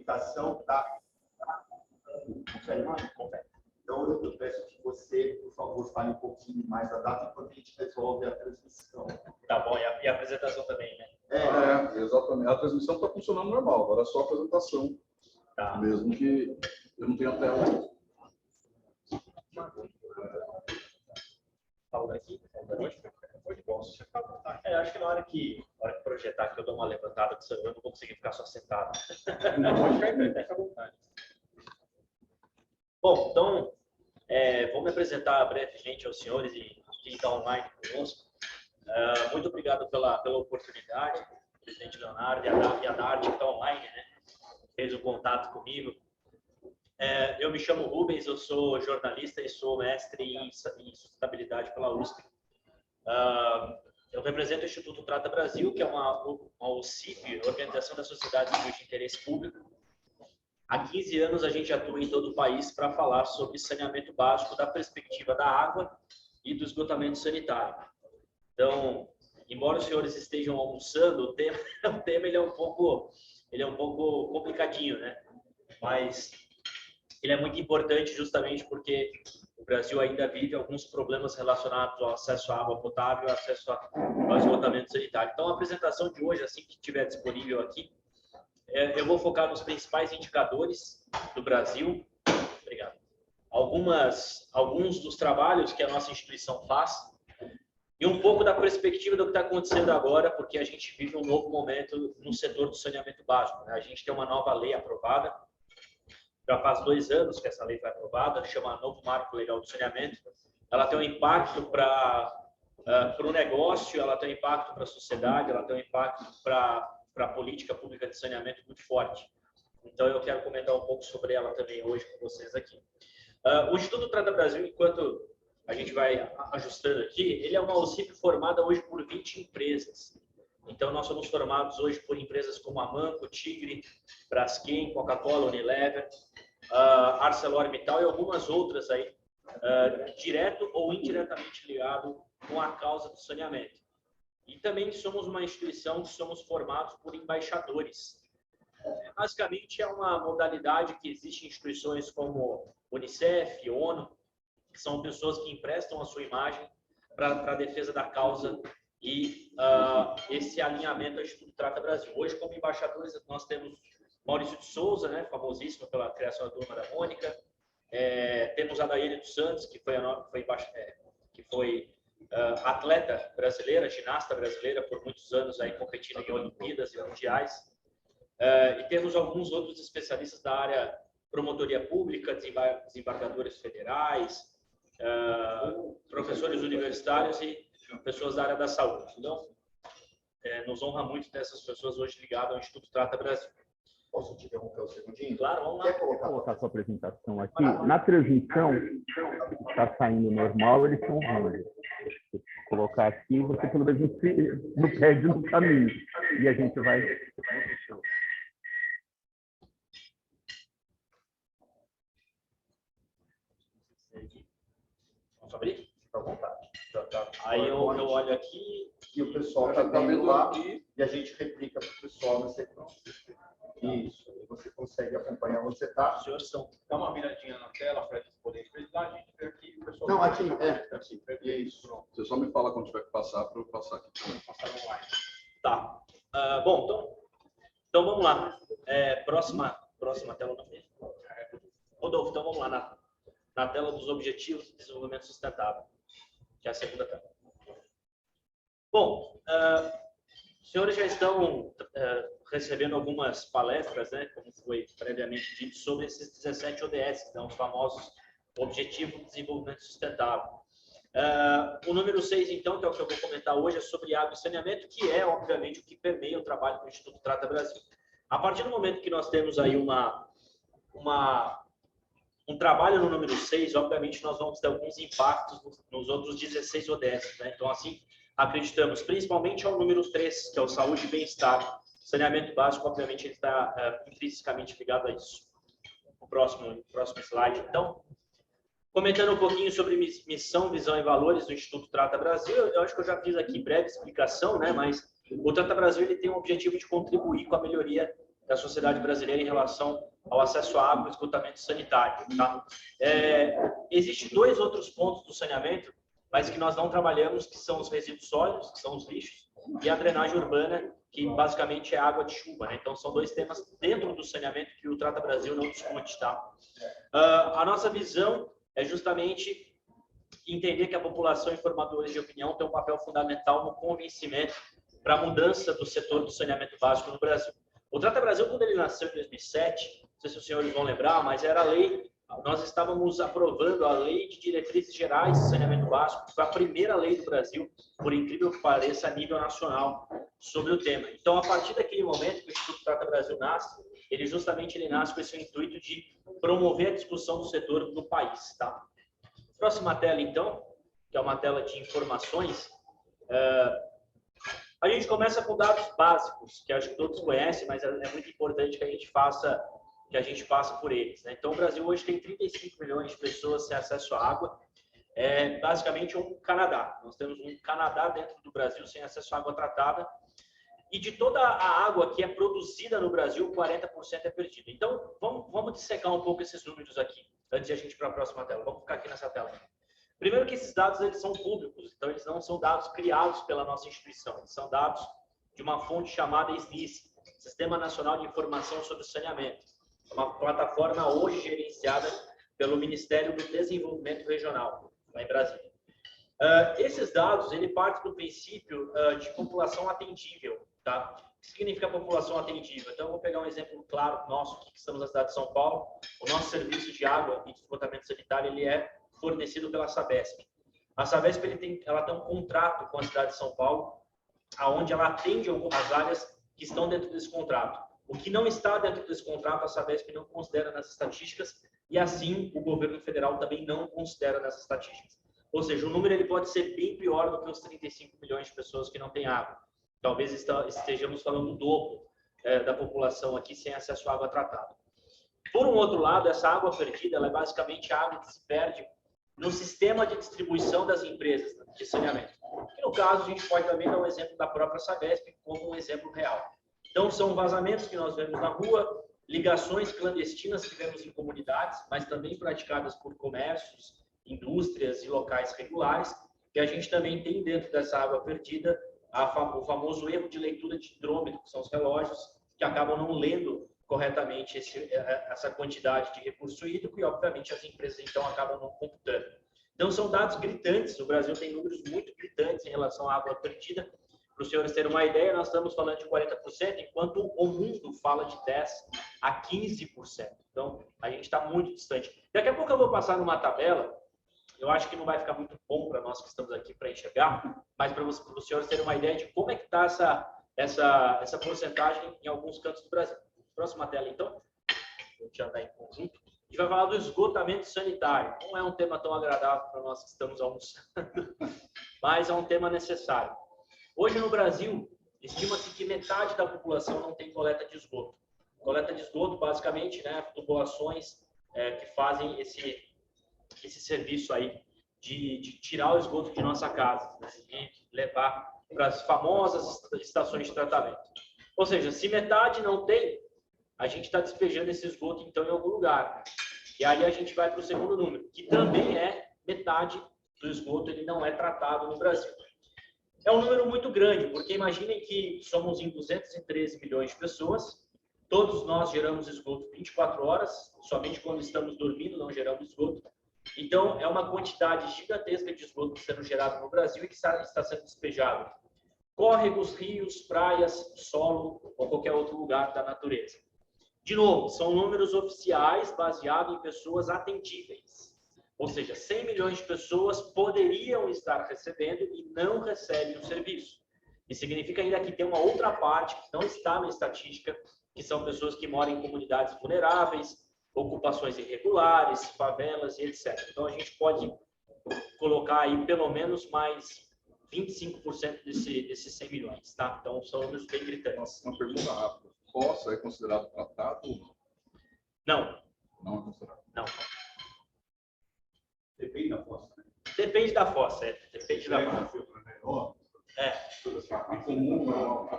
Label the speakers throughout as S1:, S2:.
S1: comunicação está... Confere, mano? Confere. Então, eu peço que você, por favor, fale um pouquinho mais da data enquanto a gente resolve a transmissão.
S2: Tá bom, e a apresentação também, né?
S3: Exatamente. A transmissão está funcionando normal, agora é só a apresentação.
S2: Tá.
S3: Mesmo que eu não tenha tela.
S2: Falando aqui? Acho que na hora que projetar que eu dou uma levantada do celular, eu não vou conseguir ficar só sentado. Fica à vontade. Bom, então, vou me apresentar brevemente aos senhores e quem está online conosco. Muito obrigado pela oportunidade, presidente Leonardo e a Dart, que está online, né? Fez o contato comigo. Eu me chamo Rubens, eu sou jornalista e sou mestre em sustentabilidade pela USP. Eu represento o Instituto Trata Brasil, que é uma OCIP, Organização da Sociedade Civil de Interesse Público. Há 15 anos a gente atua em todo o país para falar sobre saneamento básico da perspectiva da água e do esgotamento sanitário. Então, embora os senhores estejam almoçando, o tema ele é um pouco complicadinho, né? Mas ele é muito importante justamente porque o Brasil ainda vive alguns problemas relacionados ao acesso à água potável e ao acesso ao esgotamento sanitário. Então, a apresentação de hoje, assim que estiver disponível aqui, eu vou focar nos principais indicadores do Brasil. Obrigado. Alguns dos trabalhos que a nossa instituição faz e um pouco da perspectiva do que está acontecendo agora, porque a gente vive um novo momento no setor do saneamento básico, né? A gente tem uma nova lei aprovada, já faz 2 anos que essa lei foi aprovada, chama Novo Marco Legal do Saneamento. Ela tem um impacto para o negócio, ela tem um impacto para a sociedade, ela tem um impacto para a política pública de saneamento muito forte. Então, eu quero comentar um pouco sobre ela também hoje com vocês aqui. O Instituto Trata Brasil, enquanto a gente vai ajustando aqui, ele é uma OCIP formada hoje por 20 empresas. Então, nós somos formados hoje por empresas como Amanco, Tigre, Braskem, Coca-Cola, Unilever, ArcelorMittal e algumas outras aí, direto ou indiretamente ligado com a causa do saneamento. E também somos uma instituição que somos formados por embaixadores. Basicamente, é uma modalidade que existe em instituições como Unicef, ONU, que são pessoas que emprestam a sua imagem para a defesa da causa e esse alinhamento ao Instituto Trata Brasil. Hoje, como embaixadores, nós temos Maurício de Souza, né, famosíssimo pela criação da Turma da Mônica. Temos a Daiane dos Santos, que foi atleta brasileira, ginasta brasileira, por muitos anos aí competindo em Olimpíadas e Mundiais. E temos alguns outros especialistas da área promotoria pública, desembargadores federais, professores universitários e pessoas da área da saúde. Então, nos honra muito ter essas pessoas hoje ligadas ao Instituto Trata Brasil.
S1: Posso te interromper um segundinho?
S2: Claro, vamos lá.
S1: Quer
S4: Vou colocar a sua apresentação aqui. Na transmissão, está saindo normal, eles estão ruins. Se colocar aqui, você pelo menos não perde no caminho. E a gente vai...
S2: Vamos abrir? Fica à vontade. Aí eu olho aqui
S1: e o pessoal já está vendo lá e a gente replica para o pessoal na sequência. Isso, e você consegue acompanhar onde você está.
S2: Os senhores estão...
S5: Dá uma viradinha na tela para eles poderem ver lá, a gente vê aqui o pessoal.
S1: Não, aqui, aqui. Isso.
S3: Você só me fala quando tiver que passar para eu passar aqui.
S5: Passar online.
S2: Tá. Bom, então vamos lá. Próxima tela não mesmo. Rodolfo, então vamos lá na tela dos Objetivos de Desenvolvimento Sustentável, que é a segunda tela. Bom, os senhores já estão recebendo algumas palestras, né, como foi previamente dito, sobre esses 17 ODS, então, os famosos Objetivos de Desenvolvimento Sustentável. O número 6, então, que é o que eu vou comentar hoje, é sobre água e saneamento, que é, obviamente, o que permeia o trabalho do Instituto Trata Brasil. A partir do momento que nós temos aí um trabalho no número 6, obviamente, nós vamos ter alguns impactos nos outros 16 ODS, né? Então, assim, acreditamos principalmente ao número 3, que é o saúde e bem-estar. Saneamento básico, obviamente, ele está intrinsecamente ligado a isso. O próximo slide, então. Comentando um pouquinho sobre missão, visão e valores do Instituto Trata Brasil, eu acho que eu já fiz aqui breve explicação, né? Mas o Trata Brasil ele tem o objetivo de contribuir com a melhoria da sociedade brasileira em relação ao acesso à água e esgotamento sanitário. Tá? Existem 2 outros pontos do saneamento, mas que nós não trabalhamos, que são os resíduos sólidos, que são os lixos, e a drenagem urbana, que basicamente é água de chuva. Né? Então, são 2 temas dentro do saneamento que o Trata Brasil não discute. Tá? A nossa visão é justamente entender que a população e formadores de opinião tem um papel fundamental no convencimento para a mudança do setor do saneamento básico no Brasil. O Trata Brasil, quando ele nasceu em 2007, não sei se os senhores vão lembrar, mas era a lei, nós estávamos aprovando a Lei de Diretrizes Gerais de Saneamento Básico, que foi a primeira lei do Brasil, por incrível que pareça, a nível nacional, sobre o tema. Então, a partir daquele momento que o Instituto Trata Brasil nasce, ele nasce com esse intuito de promover a discussão do setor no país. Tá? Próxima tela, então, que é uma tela de informações. A gente começa com dados básicos, que acho que todos conhecem, mas é muito importante que a gente passe por eles. Né? Então, o Brasil hoje tem 35 milhões de pessoas sem acesso à água. É basicamente um Canadá. Nós temos um Canadá dentro do Brasil sem acesso à água tratada. E de toda a água que é produzida no Brasil, 40% é perdida. Então, vamos dissecar um pouco esses números aqui, antes de a gente ir para a próxima tela. Vamos ficar aqui nessa tela. Primeiro que esses dados eles são públicos, então eles não são dados criados pela nossa instituição, eles são dados de uma fonte chamada SNIS, Sistema Nacional de Informação sobre Saneamento, uma plataforma hoje gerenciada pelo Ministério do Desenvolvimento Regional, lá em Brasília. Esses dados, ele parte do princípio de população atendível, tá? O que significa população atendível? Então, eu vou pegar um exemplo claro nosso, aqui que estamos na cidade de São Paulo. O nosso serviço de água e de esgotamento sanitário, ele é fornecido pela Sabesp. A Sabesp ela tem um contrato com a cidade de São Paulo, aonde ela atende as áreas que estão dentro desse contrato. O que não está dentro desse contrato, a Sabesp não considera nas estatísticas, e assim o governo federal também não considera nessas estatísticas. Ou seja, o número ele pode ser bem pior do que os 35 milhões de pessoas que não têm água. Talvez estejamos falando do dobro da população aqui sem acesso à água tratada. Por um outro lado, essa água perdida ela é basicamente a água que se perde no sistema de distribuição das empresas de saneamento. E no caso, a gente pode também dar um exemplo da própria Sabesp como um exemplo real. Então, são vazamentos que nós vemos na rua, ligações clandestinas que vemos em comunidades, mas também praticadas por comércios, indústrias e locais regulares, que a gente também tem dentro dessa água perdida o famoso erro de leitura de hidrômetro, que são os relógios que acabam não lendo corretamente essa quantidade de recurso hídrico e, obviamente, as empresas, então, acabam não computando. Então, são dados gritantes. O Brasil tem números muito gritantes em relação à água perdida. Para os senhores terem uma ideia, nós estamos falando de 40%, enquanto o mundo fala de 10% a 15%. Então, a gente está muito distante. Daqui a pouco eu vou passar numa tabela. Eu acho que não vai ficar muito bom para nós que estamos aqui para enxergar, mas para os senhores terem uma ideia de como é que está essa porcentagem em alguns cantos do Brasil. Próxima tela, então. A gente já está em conjunto. A gente vai falar do esgotamento sanitário. Não é um tema tão agradável para nós que estamos almoçando, mas é um tema necessário. Hoje, no Brasil, estima-se que metade da população não tem coleta de esgoto. Coleta de esgoto, basicamente, né, populações que fazem esse serviço aí de tirar o esgoto de nossa casa, né, e levar para as famosas estações de tratamento. Ou seja, se metade não tem, a gente está despejando esse esgoto, então, em algum lugar. Né? E aí a gente vai para o segundo número, que também é metade do esgoto, ele não é tratado no Brasil. É um número muito grande, porque imaginem que somos em 213 milhões de pessoas, todos nós geramos esgoto 24 horas, somente quando estamos dormindo não geramos esgoto. Então, é uma quantidade gigantesca de esgoto sendo gerado no Brasil e que está sendo despejado. Córregos, rios, praias, solo ou qualquer outro lugar da natureza. De novo, são números oficiais baseados em pessoas atendíveis. Ou seja, 100 milhões de pessoas poderiam estar recebendo e não recebem o serviço. Isso significa ainda que tem uma outra parte que não está na estatística, que são pessoas que moram em comunidades vulneráveis, ocupações irregulares, favelas e etc. Então, a gente pode colocar aí pelo menos mais 25% desses 100 milhões, tá? Então, são números bem gritantes.
S3: Uma pergunta rápida. Fossa é considerado tratado ou não?
S2: Não.
S3: Não é considerado.
S2: Não.
S5: Depende da fossa, né?
S2: Depende da fossa, depende da fossa.
S5: Em comum, não.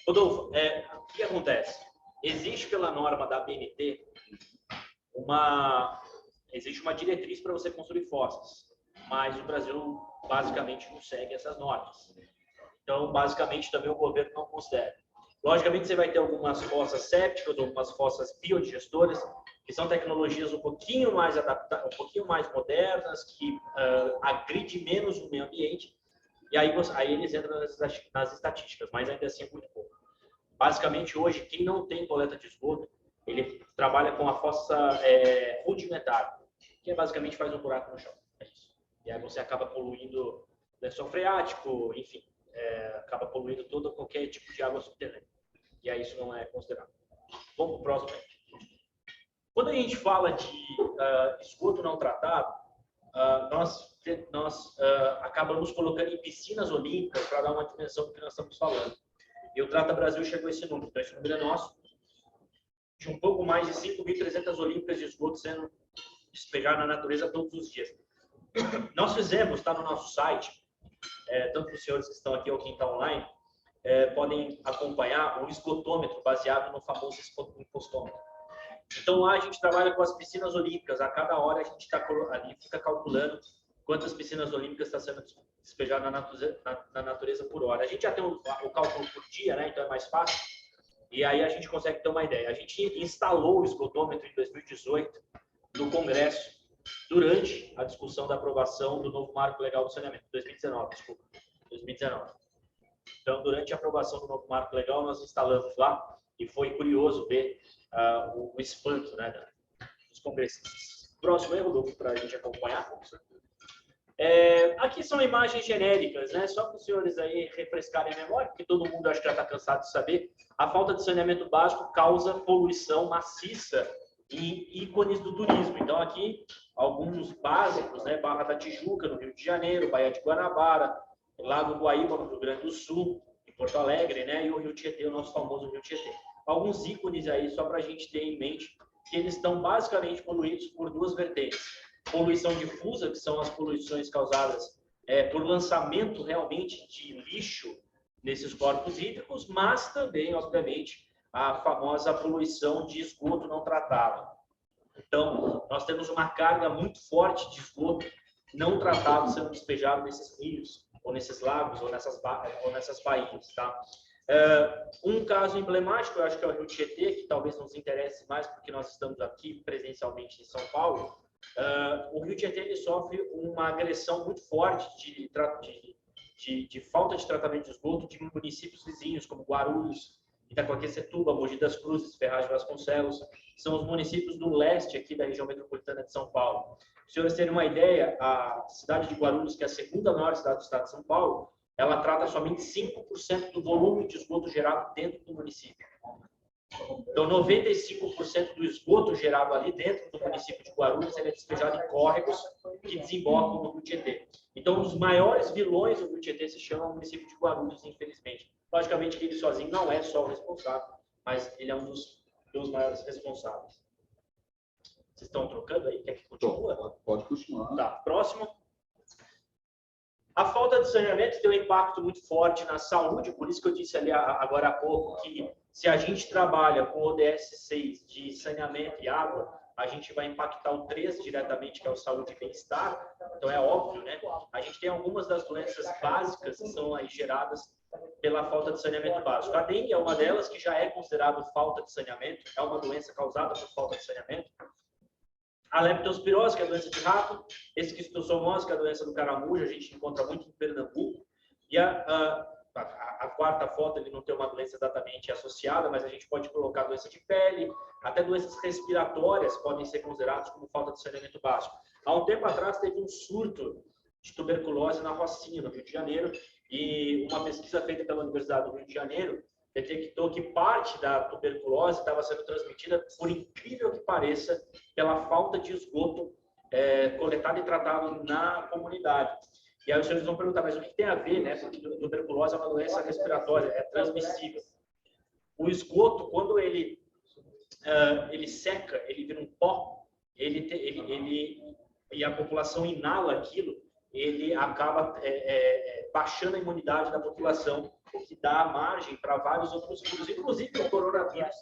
S2: Rodolfo, o que acontece? existe pela norma da ABNT existe uma diretriz para você construir fossas, mas o Brasil basicamente não segue essas normas. Então, basicamente, também o governo não considera. Logicamente, você vai ter algumas fossas sépticas, algumas fossas biodigestoras, que são tecnologias um pouquinho mais adaptadas, um pouquinho mais modernas, que agridem menos o meio ambiente, e aí eles entram nas estatísticas, mas ainda assim é muito pouco. Basicamente, hoje, quem não tem coleta de esgoto, ele trabalha com a fossa rudimentar, que basicamente faz um buraco no chão. É isso. E aí você acaba poluindo lençol freático, enfim, acaba poluindo qualquer tipo de água subterrânea. E aí isso não é considerado. Vamos para o próximo. Quando a gente fala de esgoto não tratado, nós acabamos colocando em piscinas olímpicas para dar uma dimensão do que nós estamos falando. E o Trata Brasil chegou a esse número. Então, esse número é nosso. De um pouco mais de 5.300 olímpicas de esgoto sendo despejadas na natureza todos os dias. Nós fizemos, está no nosso site, tanto para os senhores que estão aqui ou quem está online, podem acompanhar o esgotômetro baseado no famoso impostômetro. Então, lá a gente trabalha com as piscinas olímpicas. A cada hora a gente ali fica calculando quantas piscinas olímpicas está sendo despejadas na natureza por hora. A gente já tem o cálculo por dia, né? Então é mais fácil. E aí a gente consegue ter uma ideia. A gente instalou o esgotômetro em 2018 no Congresso, durante a discussão da aprovação do novo Marco Legal do Saneamento. 2019. Então, durante a aprovação do novo Marco Legal, nós instalamos lá e foi curioso ver o espanto, né, dos congressistas. Próximo erro, Rodolfo, para a gente acompanhar. Aqui são imagens genéricas, né? Só para os senhores aí refrescarem a memória, porque todo mundo acho que já está cansado de saber. A falta de saneamento básico causa poluição maciça em ícones do turismo. Então, aqui, alguns básicos, né? Barra da Tijuca, no Rio de Janeiro, Baía de Guanabara, Lago Guaíba, no Rio Grande do Sul, em Porto Alegre, né? E o Rio Tietê, o nosso famoso Rio Tietê. Alguns ícones aí, só para a gente ter em mente, que eles estão basicamente poluídos por duas vertentes. Poluição difusa, que são as poluições causadas por lançamento realmente de lixo nesses corpos hídricos, mas também, obviamente, a famosa poluição de esgoto não tratado. Então, nós temos uma carga muito forte de esgoto não tratado sendo despejado nesses rios, ou nesses lagos, ou nessas baías, tá? Um caso emblemático, eu acho que é o Rio Tietê, que talvez nos interesse mais, porque nós estamos aqui presencialmente em São Paulo. O Rio Tietê ele sofre uma agressão muito forte de falta de tratamento de esgoto de municípios vizinhos, como Guarulhos, Itacoaquecetuba, Mogi das Cruzes, Ferraz de Vasconcelos, são os municípios do leste aqui da região metropolitana de São Paulo. Para os senhores terem uma ideia, a cidade de Guarulhos, que é a segunda maior cidade do estado de São Paulo, ela trata somente 5% do volume de esgoto gerado dentro do município. Então, 95% do esgoto gerado ali dentro do município de Guarulhos ele é despejado em córregos que desembocam no Rio Tietê. Então, um dos maiores vilões do Rio Tietê se chama o município de Guarulhos, infelizmente. Logicamente que ele sozinho não é só o responsável, mas ele é um dos maiores responsáveis. Vocês estão trocando aí? Quer que continue?
S3: Pode continuar.
S2: Tá, próximo. A falta de saneamento tem um impacto muito forte na saúde, por isso que eu disse ali agora há pouco que se a gente trabalha com o ODS 6 de saneamento e água, a gente vai impactar o 3 diretamente, que é o saúde e bem-estar. Então é óbvio, né? A gente tem algumas das doenças básicas que são aí geradas pela falta de saneamento básico. A dengue é uma delas que já é considerada falta de saneamento, é uma doença causada por falta de saneamento. A leptospirose, que é a doença de rato, esquistossomose, que é a doença do caramujo, a gente encontra muito em Pernambuco. E a quarta foto, ele não tem uma doença exatamente associada, mas a gente pode colocar doença de pele, até doenças respiratórias podem ser consideradas como falta de saneamento básico. Há um tempo atrás teve um surto de tuberculose na Rocinha, no Rio de Janeiro, e uma pesquisa feita pela Universidade do Rio de Janeiro detectou que parte da tuberculose estava sendo transmitida, por incrível que pareça, pela falta de esgoto coletado e tratado na comunidade. E aí os senhores vão perguntar, mas o que tem a ver, né? Porque a tuberculose é uma doença respiratória, é transmissível. O esgoto, quando ele seca, ele vira um pó, e a população inala aquilo, ele acaba baixando a imunidade da população, o que dá margem para vários outros vírus, inclusive o coronavírus,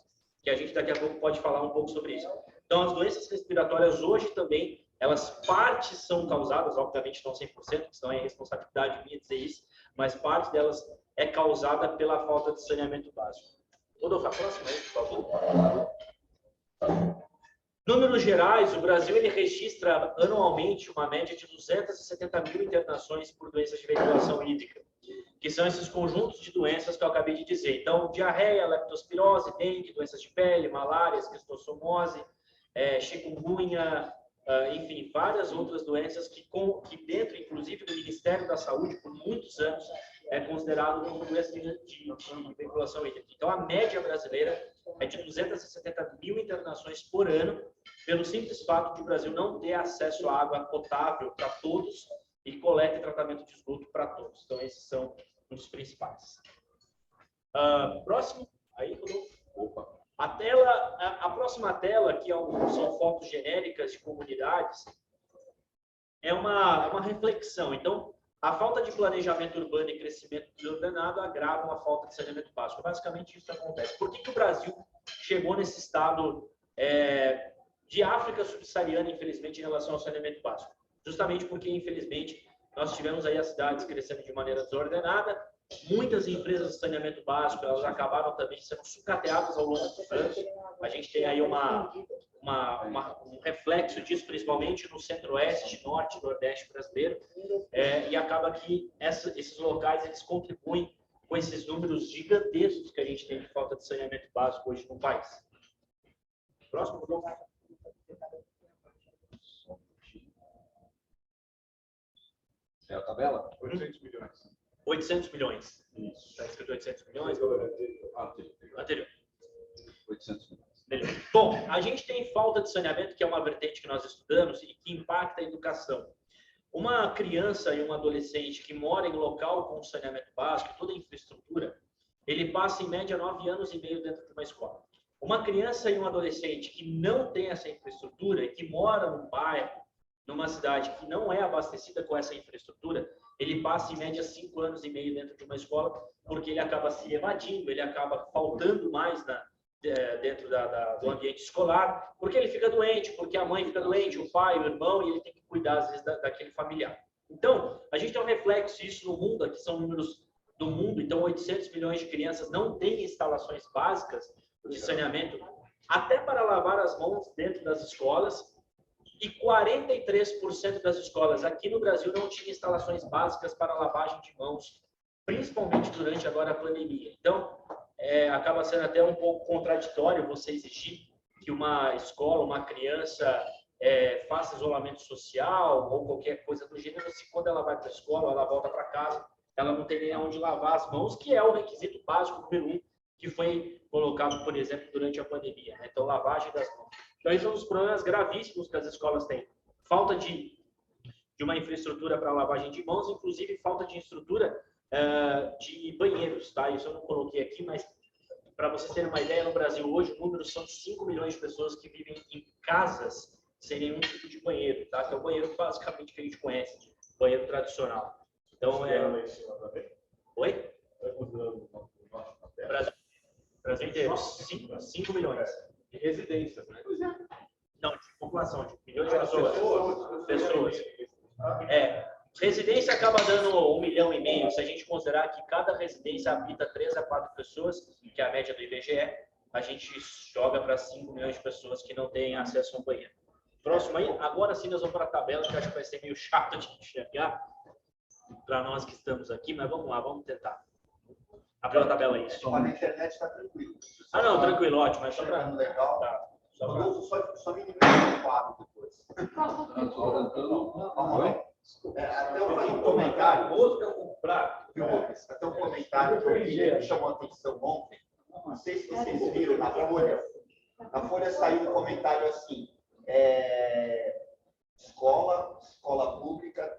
S2: que a gente daqui a pouco pode falar um pouco sobre isso. Então, as doenças respiratórias hoje também, elas partes são causadas, obviamente não 100%, senão é responsabilidade minha dizer isso, mas parte delas é causada pela falta de saneamento básico. Rodolfo, a próxima aí, por favor. Números gerais, o Brasil ele registra anualmente uma média de 270 mil internações por doenças de ventilação hídrica, que são esses conjuntos de doenças que eu acabei de dizer. Então, diarreia, leptospirose, dengue, doenças de pele, malária, esquistossomose, chikungunya, enfim, várias outras doenças que dentro, inclusive, do Ministério da Saúde, por muitos anos, é considerado como doença de ventilação hídrica. Então, a média brasileira é de 270 mil internações por ano, pelo simples fato de o Brasil não ter acesso à água potável para todos e coleta e tratamento de esgoto para todos. Então, esses são um dos principais. Próximo. Aí, Rodolfo. Opa. A próxima tela, que são fotos genéricas de comunidades, é uma reflexão. Então, a falta de planejamento urbano e crescimento desordenado agravam a falta de saneamento básico. Basicamente, isso acontece. Por que o Brasil chegou nesse estado de África subsaariana, infelizmente, em relação ao saneamento básico? Justamente porque, infelizmente, nós tivemos aí as cidades crescendo de maneira desordenada. Muitas empresas de saneamento básico, elas acabaram também sendo sucateadas ao longo dos anos. A gente tem aí um reflexo disso, principalmente no centro-oeste, norte e nordeste brasileiro, e acaba que esses locais eles contribuem com esses números gigantescos que a gente tem de falta de saneamento básico hoje no país. Próximo, Rodolfo.
S3: É a tabela?
S5: 800 milhões.
S2: 800 milhões.
S5: Isso.
S2: Está escrito 800 milhões? Anterior.
S3: 800 milhões.
S2: Beleza. Bom, a gente tem falta de saneamento, que é uma vertente que nós estudamos e que impacta a educação. Uma criança e um adolescente que mora em local com saneamento básico, toda a infraestrutura, ele passa em média 9 anos e meio dentro de uma escola. Uma criança e um adolescente que não tem essa infraestrutura e que mora num bairro, numa cidade que não é abastecida com essa infraestrutura, ele passa em média 5 anos e meio dentro de uma escola, porque ele acaba se evadindo, ele acaba faltando mais dentro do ambiente escolar, porque ele fica doente, porque a mãe fica doente, o pai, o irmão, e ele tem que cuidar, às vezes, daquele familiar. Então, a gente tem um reflexo disso no mundo, aqui são números do mundo, então 800 milhões de crianças não têm instalações básicas de saneamento, até para lavar as mãos dentro das escolas, e 43% das escolas aqui no Brasil não tinham instalações básicas para lavagem de mãos, principalmente durante agora a pandemia. Então, acaba sendo até um pouco contraditório você exigir que uma escola, uma criança faça isolamento social ou qualquer coisa do gênero, se quando ela vai para a escola, ela volta para casa, ela não tem nem onde lavar as mãos, que é o requisito básico número 1 que foi colocado, por exemplo, durante a pandemia. Né? Então, lavagem das mãos. Então, esse é um dos problemas gravíssimos que as escolas têm. Falta de uma infraestrutura para lavagem de mãos, inclusive falta de estrutura de banheiros. Tá? Isso eu não coloquei aqui, mas para vocês terem uma ideia, no Brasil hoje o número são de 5 milhões de pessoas que vivem em casas sem nenhum tipo de banheiro. Tá? Que é o banheiro basicamente que a gente conhece, banheiro tradicional. Então, Oi? Brasil inteiro, 5 milhões.
S5: De residências, né?
S2: Não, de população, de milhões de pessoas. Residência acaba dando 1,5 milhão, se a gente considerar que cada residência habita 3 a 4 pessoas, que é a média do IBGE, a gente joga para 5 milhões de pessoas que não têm acesso a um banheiro. Próximo aí, agora sim nós vamos para a tabela, que eu acho que vai ser meio chato de enxergar para nós que estamos aqui, mas vamos lá, vamos tentar. Abriu a tabela aí.
S1: Mas na internet está tranquilo.
S2: Não, tranquilo, ótimo. É só para...
S1: legal.
S2: Tá.
S1: Só minimizar o quadro depois. Até um comentário. Até um comentário que eu vi que me chamou a atenção ontem. Não sei se vocês viram na Folha. Na Folha saiu um comentário assim: escola pública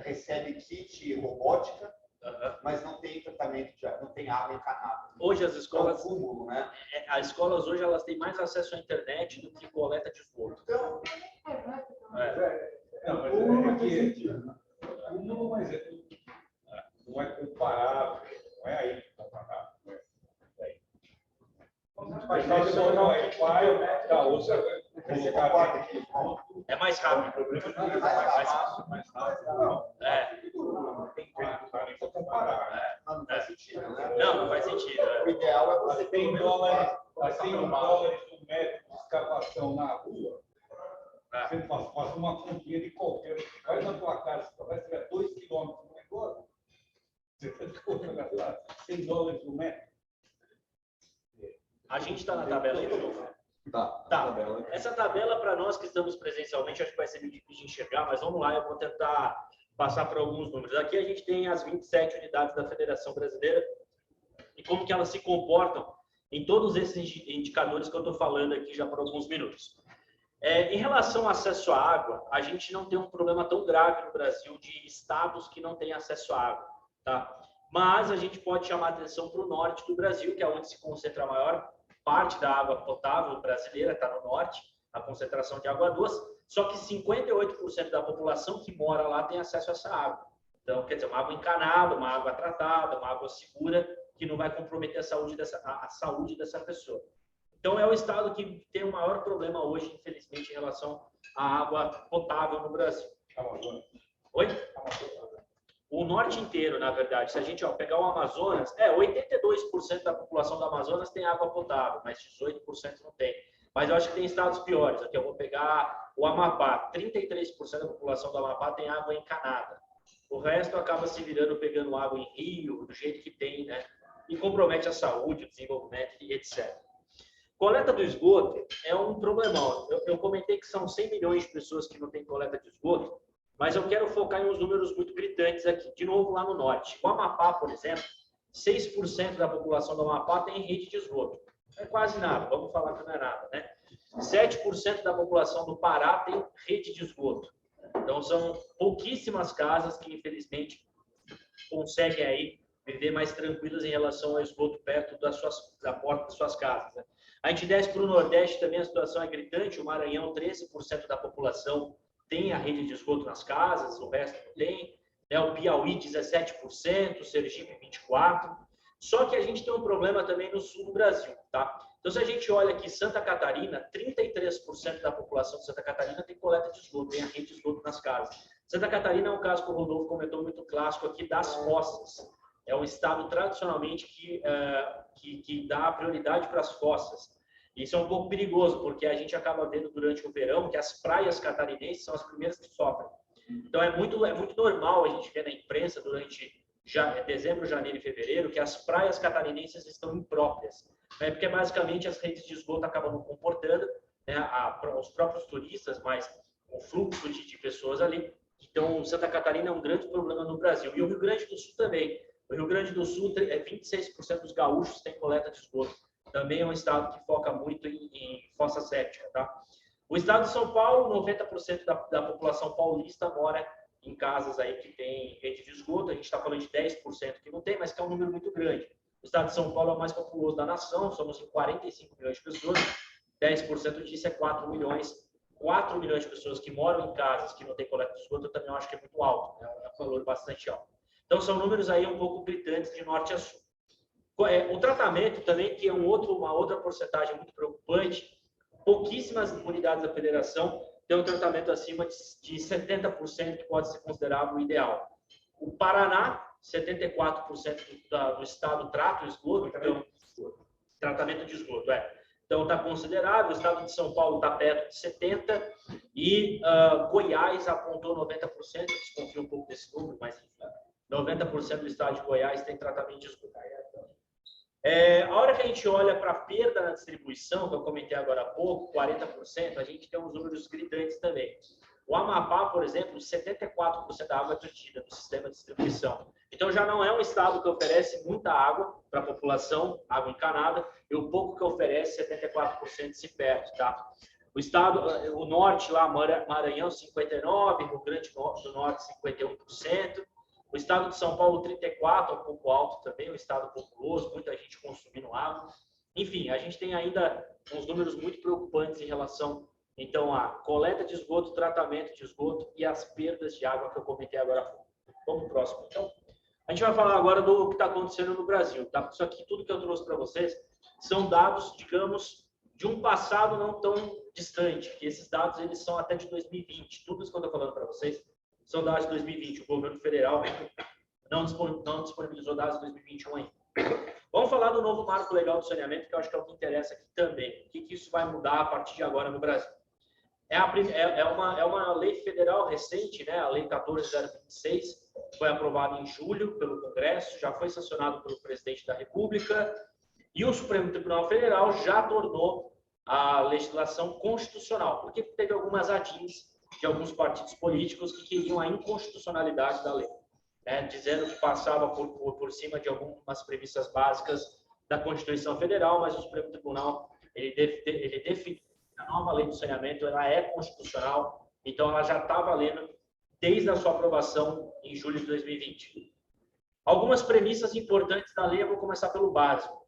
S1: recebe kit robótica, mas não tem tratamento não tem água encanada.
S2: Hoje as escolas,
S1: cúmulo, né?
S2: As escolas hoje elas têm mais acesso à internet do que coleta de esgoto.
S1: Então,
S5: não é comparável, não é aí comparável. A gente faz
S1: Você concorda que
S2: É mais rápido.
S5: Mais rápido.
S1: não faz sentido, né?
S2: Não faz sentido.
S1: O ideal é você ter
S5: $100 do metro de escavação na rua. Você faz uma continha de qualquer. Vai na tua casa, se vai tiver 2 quilômetros no negócio. Você está colocando lá $100 no metro.
S2: A gente está na tabela aí de novo.
S3: Tá.
S2: Essa tabela, para nós que estamos presencialmente, acho que vai ser meio difícil de enxergar, mas vamos lá, eu vou tentar passar por alguns números. Aqui a gente tem as 27 unidades da Federação Brasileira e como que elas se comportam em todos esses indicadores que eu estou falando aqui já por alguns minutos. Em relação ao acesso à água, a gente não tem um problema tão grave no Brasil de estados que não têm acesso à água, tá? Mas a gente pode chamar atenção para o norte do Brasil, que é onde se concentra a maior parte da água potável brasileira, está no norte, a concentração de água doce, só que 58% da população que mora lá tem acesso a essa água. Então, quer dizer, uma água encanada, uma água tratada, uma água segura, que não vai comprometer a saúde dessa pessoa. Então, é o estado que tem o maior problema hoje, infelizmente, em relação à água potável no Brasil. Oi? O norte inteiro, na verdade. Se a gente pegar o Amazonas, 82% da população do Amazonas tem água potável, mas 18% não tem. Mas eu acho que tem estados piores. Aqui eu vou pegar o Amapá. 33% da população do Amapá tem água encanada. O resto acaba se virando pegando água em rio, do jeito que tem, né? E compromete a saúde, o desenvolvimento e etc. Coleta do esgoto é um problemão. Eu comentei que são 100 milhões de pessoas que não têm coleta de esgoto, mas eu quero focar em uns números muito gritantes aqui. De novo, lá no norte. O Amapá, por exemplo, 6% da população do Amapá tem rede de esgoto. Não é quase nada, vamos falar que não é nada, né? 7% da população do Pará tem rede de esgoto. Então, são pouquíssimas casas que, infelizmente, conseguem aí viver mais tranquilas em relação ao esgoto perto da porta das suas casas, né? A gente desce para o Nordeste também, a situação é gritante. O Maranhão, 13% da população tem a rede de esgoto nas casas, o resto não tem. O Piauí, 17%, o Sergipe, 24%. Só que a gente tem um problema também no sul do Brasil, tá? Então, se a gente olha aqui, Santa Catarina, 33% da população de Santa Catarina tem coleta de esgoto, tem a rede de esgoto nas casas. Santa Catarina é um caso que o Rodolfo comentou muito clássico aqui das fossas. É um estado tradicionalmente que dá prioridade para as fossas. Isso é um pouco perigoso, porque a gente acaba vendo durante o verão que as praias catarinenses são as primeiras que sofrem. Então, é muito normal a gente ver na imprensa durante dezembro, janeiro e fevereiro que as praias catarinenses estão impróprias, né? Porque basicamente as redes de esgoto acabam não comportando, né, os próprios turistas, mas o fluxo de pessoas ali. Então, Santa Catarina é um grande problema no Brasil. E o Rio Grande do Sul também. O Rio Grande do Sul, 26% dos gaúchos têm coleta de esgoto. Também é um estado que foca muito em fossa séptica, tá? O estado de São Paulo, 90% da população paulista mora em casas aí que tem rede de esgoto. A gente está falando de 10% que não tem, mas que é um número muito grande. O estado de São Paulo é o mais populoso da nação, somos em 45 milhões de pessoas. 10% disso é 4 milhões. 4 milhões de pessoas que moram em casas que não tem coleta de esgoto, eu também acho que é muito alto, né? É um valor bastante alto. Então, são números aí um pouco gritantes de norte a sul. O tratamento também, que é uma outra porcentagem muito preocupante, pouquíssimas unidades da federação têm um tratamento acima de 70%, que pode ser considerado o ideal. O Paraná, 74% do estado trata o esgoto, então, tratamento de esgoto, Então, está considerável. O estado de São Paulo está perto de 70% e Goiás apontou 90%. Eu desconfio um pouco desse número, mas 90% do estado de Goiás tem tratamento de esgoto. A hora que a gente olha para a perda na distribuição, que eu comentei agora há pouco, 40%, a gente tem uns números gritantes também. O Amapá, por exemplo, 74% da água é perdida no sistema de distribuição. Então, já não é um estado que oferece muita água para a população, água encanada, e o pouco que oferece, 74% se perde, tá? O norte lá, Maranhão, 59%, Rio Grande do Norte, 51%. O estado de São Paulo, 34%, um pouco alto também, um estado populoso, muita gente consumindo água. Enfim, a gente tem ainda uns números muito preocupantes em relação, então, à coleta de esgoto, tratamento de esgoto e as perdas de água que eu comentei agora há pouco. Vamos para o próximo, então. A gente vai falar agora do que está acontecendo no Brasil, tá? Isso aqui, tudo que eu trouxe para vocês, são dados, digamos, de um passado não tão distante, que esses dados eles são até de 2020. Tudo isso que eu estou falando para vocês são dados de 2020. O governo federal não disponibilizou dados de 2021 ainda. Vamos falar do novo marco legal do saneamento, que eu acho que é o que interessa aqui também. O que isso vai mudar a partir de agora no Brasil? É uma lei federal recente, né? A Lei 14.026, foi aprovada em julho pelo Congresso, já foi sancionado pelo presidente da República, e o Supremo Tribunal Federal já tornou a legislação constitucional, porque teve algumas adins de alguns partidos políticos que queriam a inconstitucionalidade da lei, né? Dizendo que passava por cima de algumas premissas básicas da Constituição Federal, mas o Supremo Tribunal ele definiu que a nova lei do saneamento ela é constitucional, então ela já está valendo desde a sua aprovação em julho de 2020. Algumas premissas importantes da lei, eu vou começar pelo básico.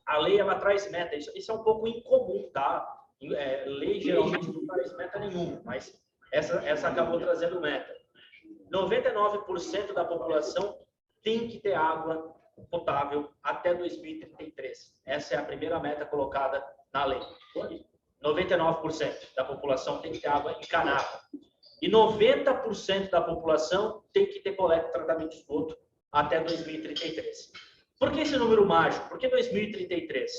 S2: A lei ela traz meta, isso é um pouco incomum, tá? Lei geralmente não traz meta nenhuma, mas essa acabou trazendo meta. 99% da população tem que ter água potável até 2033. Essa é a primeira meta colocada na lei. 99% da população tem que ter água encanada. E 90% da população tem que ter coleta e tratamento de esgoto até 2033. Por que esse número mágico? Por que 2033?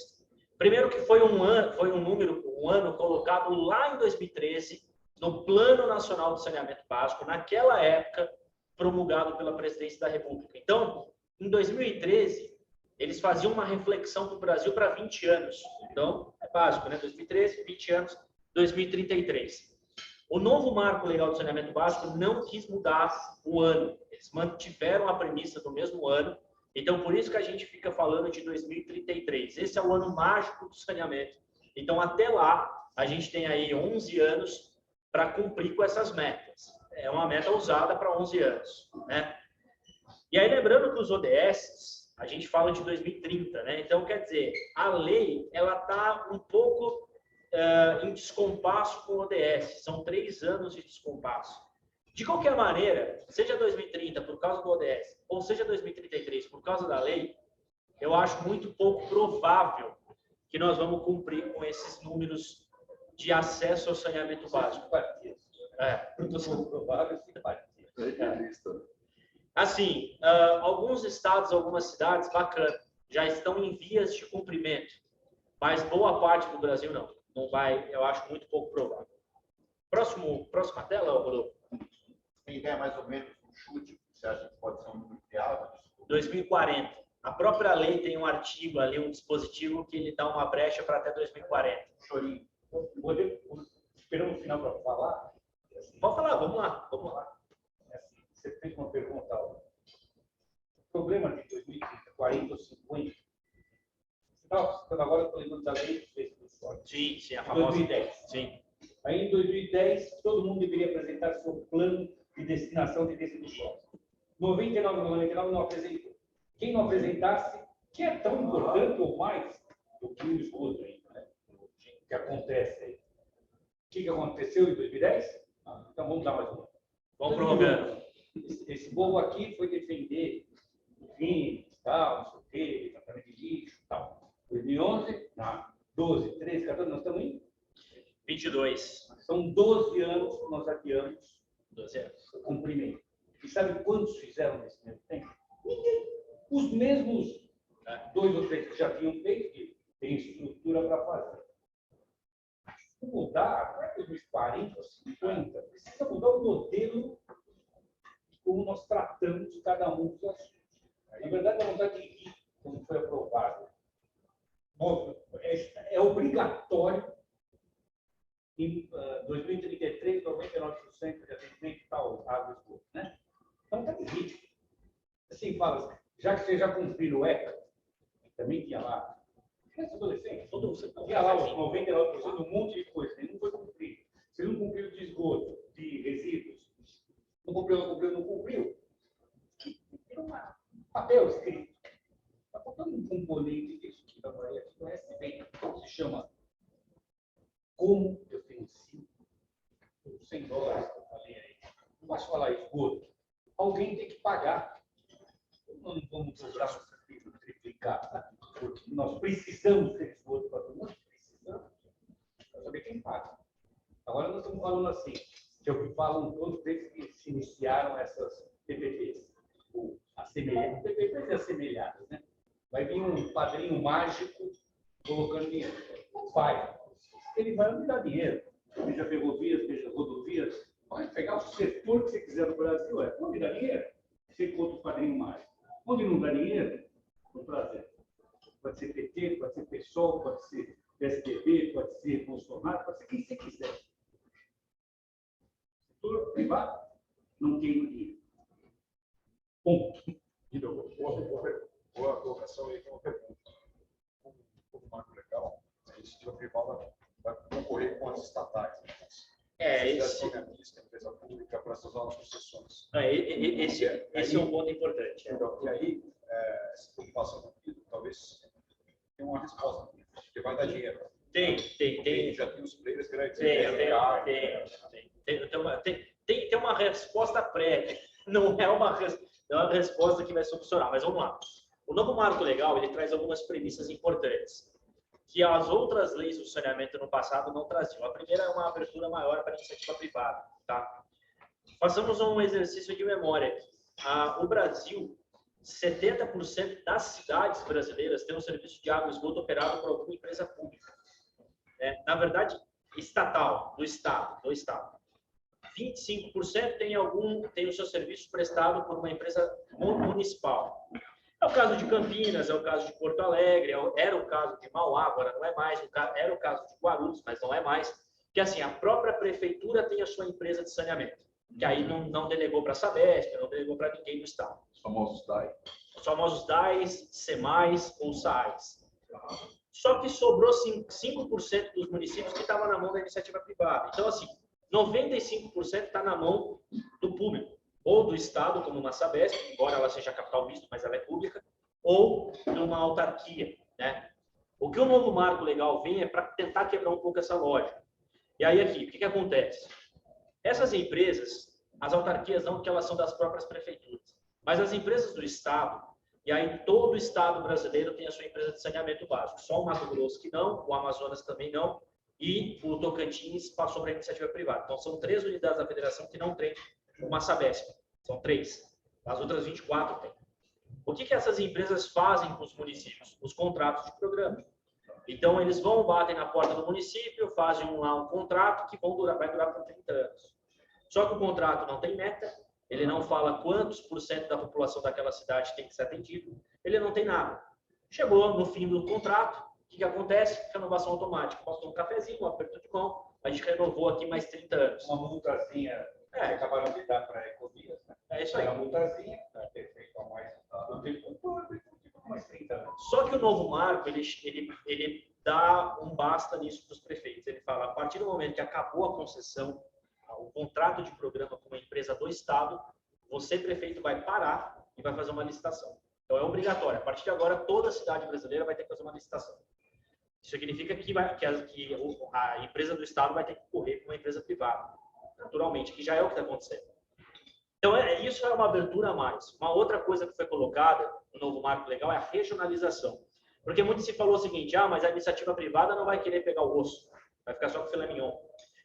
S2: Primeiro que foi um ano colocado lá em 2013 no Plano Nacional de Saneamento Básico, naquela época promulgado pela Presidência da República. Então, em 2013, eles faziam uma reflexão do Brasil para 20 anos. Então, é básico, né? 2013, 20 anos, 2033. O novo marco legal de saneamento básico não quis mudar o ano. Eles mantiveram a premissa do mesmo ano. Então, por isso que a gente fica falando de 2033. Esse é o ano mágico do saneamento. Então, até lá, a gente tem aí 11 anos para cumprir com essas metas. É uma meta usada para 11 anos, né? E aí, lembrando que os ODS, a gente fala de 2030, né? Então, quer dizer, a lei, ela está um pouco em descompasso com o ODS. São 3 anos de descompasso. De qualquer maneira, seja 2030 por causa do ODS, ou seja 2033 por causa da lei, eu acho muito pouco provável que nós vamos cumprir com esses números de acesso ao saneamento básico.
S5: Muito pouco provável,
S2: Assim, alguns estados, algumas cidades, bacana, já estão em vias de cumprimento, mas boa parte do Brasil não. Não vai, eu acho muito pouco provável. Próxima tela, Rodolfo.
S1: Tem ideia mais ou menos um chute que você acha que pode ser um número criado?
S2: 2040. A própria lei tem um artigo ali, um dispositivo que ele dá uma brecha para até 2040.
S1: Chorinho.
S5: Esperamos o final para falar.
S2: Pode falar, vamos lá.
S5: Você fez uma pergunta. O problema de 2030, 40 ou 50. Agora estou lembrando da lei que fez do sorte.
S2: Sim, a famosa.
S5: 2010.
S2: Sim.
S5: Aí, em 2010, todo mundo deveria apresentar seu plano de destinação de resíduos sólidos. 99 não apresentou. Quem não apresentasse, que é tão importante ou mais do que o esgoto ainda, né? O que acontece aí. O que aconteceu em 2010? Então, vamos dar mais uma.
S2: Vamos prorrogando.
S5: Esse povo aqui foi defender vinho, tal, não sei o quê, tratamento de lixo, tal. 2011, 12, 13, 14, nós estamos em
S2: 22.
S5: São 12 anos que nós adiamos
S2: 12 anos.
S5: o cumprimento. E sabe quantos fizeram nesse mesmo tempo? Ninguém. Os mesmos 2 ou 3 que já tinham feito, que tem estrutura para fazer. Se mudar, não é 2040 ou 50, precisa mudar o modelo de como nós tratamos cada um dos assuntos. Na verdade, a vontade de ir, como foi aprovado, é obrigatório em 2033, 99% de atendimento tal, água e esgoto, né? Então, está ridículo. Assim, fala, já que você já cumpriu o ECA, também tinha lá, criança adolescente, todo mundo tinha lá os 99%, um monte de coisa, ele não foi cumprido. Se não cumpriu de esgoto, de resíduos, não cumpriu. Tem um papel escrito. Está faltando um componente disso que a Maria conhece bem, se chama como eu financio os $100 que eu falei aí. Não posso falar esgoto. Alguém tem que pagar. Não vamos cobrar triplicar, tá? Porque nós precisamos ter esgoto para todo mundo, precisamos. saber quem paga. Agora nós estamos falando assim, que eu falo todos desde que se iniciaram essas PPPs. PPPs assemelhadas, né? Vai vir um padrinho mágico colocando dinheiro. Vai. Ele vai me dar dinheiro. Veja ferrovias, veja rodovias. Vai pegar o setor que você quiser no Brasil. Onde dá dinheiro? Você encontra o padrinho mágico. Onde não dá dinheiro? No prazer. Pode ser PT, pode ser PSOL, pode ser PSDB, pode ser Bolsonaro, pode ser quem você quiser. Setor privado não tem dinheiro. Ponto.
S3: Boa colocação aí, que é uma pergunta. O marco legal, a iniciativa privada vai concorrer com as estatais.
S2: Esse
S3: empresa pública para essas novas concessões.
S2: Esse é um ponto importante.
S3: Então, e aí, essa preocupação do PIB, talvez tenha uma resposta, porque vai dar dinheiro.
S2: Tem.
S3: Já tem os players grandes.
S2: Tem uma resposta prévia. Não é uma resposta que vai solucionar, mas vamos lá. O novo marco legal, ele traz algumas premissas importantes que as outras leis do saneamento no passado não traziam. A primeira é uma abertura maior para a iniciativa privada. Tá? Façamos um exercício de memória aqui. O Brasil, 70% das cidades brasileiras têm um serviço de água e esgoto operado por alguma empresa pública. Na verdade, estatal, do Estado. 25% tem o seu serviço prestado por uma empresa municipal. É o caso de Campinas, é o caso de Porto Alegre, era o caso de Mauá, agora não é mais, era o caso de Guarulhos, mas não é mais. Que assim, a própria prefeitura tem a sua empresa de saneamento, que aí não delegou para a Sabesp, não delegou para ninguém do Estado.
S3: Os famosos DAI.
S2: Os famosos DAIs, SEMAIs ou SAIs. Só que sobrou 5% dos municípios que estavam na mão da iniciativa privada. Então, assim, 95% está na mão do público, ou do Estado, como uma Sabesp, embora ela seja capital misto, mas ela é pública, ou numa autarquia, né? O que o novo marco legal vem é para tentar quebrar um pouco essa lógica. E aí, aqui, o que acontece? Essas empresas, as autarquias não, porque elas são das próprias prefeituras, mas as empresas do Estado, e aí todo o Estado brasileiro tem a sua empresa de saneamento básico. Só o Mato Grosso que não, o Amazonas também não, e o Tocantins passou para a iniciativa privada. Então, são 3 unidades da federação que não têm uma Sabesp. São 3. As outras 24 têm. O que essas empresas fazem com os municípios? Os contratos de programa. Então, eles batem na porta do município, fazem lá um contrato que vai durar por 30 anos. Só que o contrato não tem meta, ele não fala quantos % da população daquela cidade tem que ser atendido, ele não tem nada. Chegou no fim do contrato, o que acontece? Renovação automática. Passou um cafezinho, um aperto de mão, a gente renovou aqui mais 30 anos.
S5: Uma multazinha que acabaram de dar para a Ecovias, né?
S2: É isso aí.
S5: Uma multazinha, para ter feito mais 30 anos.
S2: Só que o novo marco, ele dá um basta nisso para os prefeitos. Ele fala, a partir do momento que acabou a concessão, o contrato de programa com uma empresa do Estado, você, prefeito, vai parar e vai fazer uma licitação. Então, é obrigatório. A partir de agora, toda cidade brasileira vai ter que fazer uma licitação. Isso significa que a empresa do Estado vai ter que correr com uma empresa privada, naturalmente, que já é o que está acontecendo. Então, isso é uma abertura a mais. Uma outra coisa que foi colocada no novo marco legal é a regionalização. Porque muito se falou o seguinte, mas a iniciativa privada não vai querer pegar o osso, vai ficar só com o filé mignon.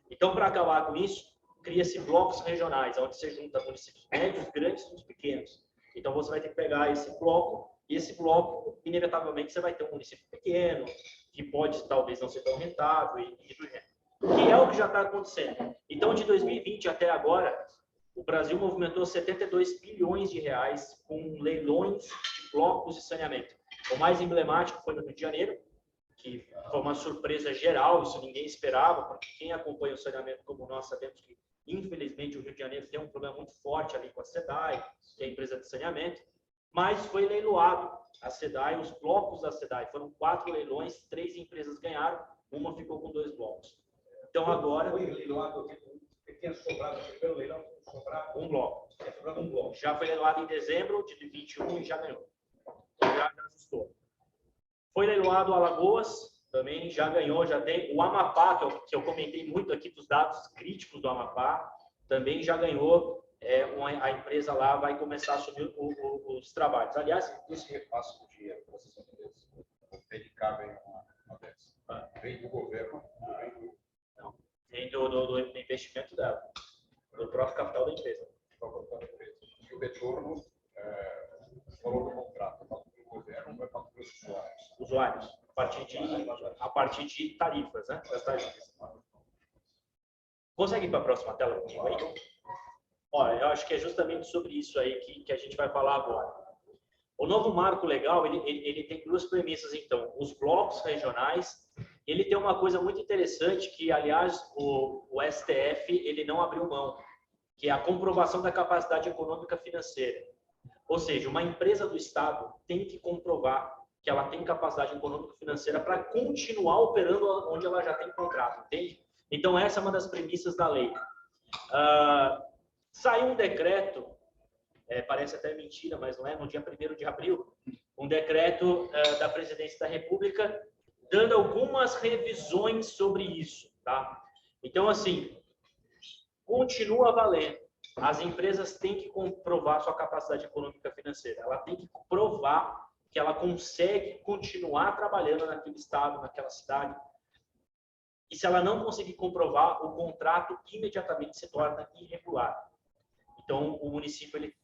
S2: Então, para acabar com isso, cria-se blocos regionais, onde você junta municípios médios, grandes e pequenos. Então, você vai ter que pegar esse bloco, e esse bloco, inevitavelmente, você vai ter um município pequeno, que pode, talvez, não ser tão rentável, e do gênero. Que é o que já está acontecendo. Então, de 2020 até agora, o Brasil movimentou 72 bilhões de reais com leilões de blocos de saneamento. O mais emblemático foi no Rio de Janeiro, que foi uma surpresa geral, isso ninguém esperava, porque quem acompanha o saneamento como nós sabemos que, infelizmente, o Rio de Janeiro tem um problema muito forte ali com a SEDAI, que é a empresa de saneamento, mas foi leiloado a SEDAI, os blocos da SEDAI. Foram 4 leilões, 3 empresas ganharam, uma ficou com 2 blocos. Então, agora...
S5: Foi leiloado, tinha sobrado pelo leilão,
S2: um bloco. Já foi leiloado em dezembro de 2021 e já ganhou. Já ajustou. Foi leiloado Alagoas, também já ganhou, já tem. O Amapá, que eu comentei muito aqui dos dados críticos do Amapá, também já ganhou. A empresa lá vai começar a assumir os trabalhos. Aliás,
S3: esse repasse do dinheiro para essas empresas, o PNK vem uma dessas. Vem do governo, vem
S2: do investimento dela, do próprio capital da empresa.
S3: E o retorno, o valor do contrato, é pago pelo governo, não é pago pelos usuários.
S2: Usuários, a partir de tarifas, né? Das tarifas. Consegue ir para a próxima tela comigo aí? Olha, eu acho que é justamente sobre isso aí que a gente vai falar agora. O novo marco legal, ele tem duas premissas, então. Os blocos regionais, ele tem uma coisa muito interessante que, aliás, o STF, ele não abriu mão, que é a comprovação da capacidade econômica financeira. Ou seja, uma empresa do Estado tem que comprovar que ela tem capacidade econômica financeira para continuar operando onde ela já tem contrato, entende? Então, essa é uma das premissas da lei. Saiu um decreto, parece até mentira, mas não é, no dia 1º de abril, um decreto da Presidência da República dando algumas revisões sobre isso, tá? Então, assim, continua valendo. As empresas têm que comprovar sua capacidade econômica financeira. Ela tem que provar que ela consegue continuar trabalhando naquele estado, naquela cidade. E se ela não conseguir comprovar, o contrato imediatamente se torna irregular. Então, o município, ele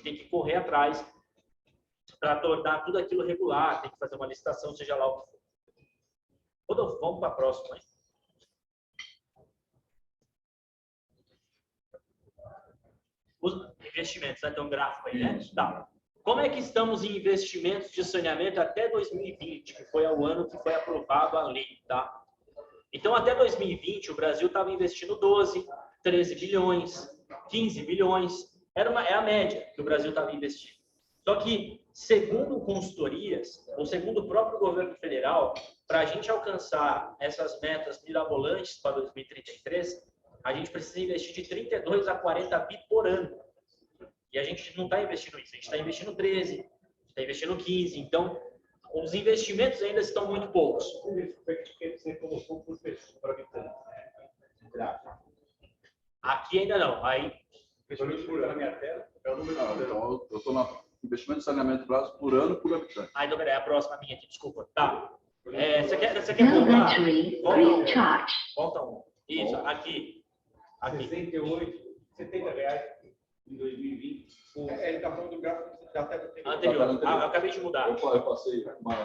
S2: tem que correr atrás para tornar tudo aquilo regular, tem que fazer uma licitação, seja lá o que for. Rodolfo, vamos para a próxima, hein? Os investimentos, né? Tem um gráfico aí, né? Tá. Como é que estamos em investimentos de saneamento até 2020, que foi o ano que foi aprovado a lei, tá? Então, até 2020, o Brasil estava investindo 12, 13 bilhões, 15 bilhões. É a média que o Brasil estava investindo. Só que, segundo consultorias, ou segundo o próprio governo federal, para a gente alcançar essas metas mirabolantes para 2033, a gente precisa investir de 32 a 40 bi por ano. E a gente não está investindo isso, a gente está investindo 13, está investindo 15. Então, os investimentos ainda estão muito poucos.
S5: Você colocou por pessoa, para habitante.
S2: Aqui ainda não. Aí,
S5: Na minha tela.
S3: É o número. Então, eu estou no investimento de saneamento básico por ano por habitante.
S2: então, peraí, a próxima minha aqui, desculpa. Tá. Você quer voltar? Volta um. Isso, aqui.
S5: 70 reais em 2020. Ele está falando do gráfico da tela
S2: anterior. Eu acabei de mudar.
S3: Eu passei uma...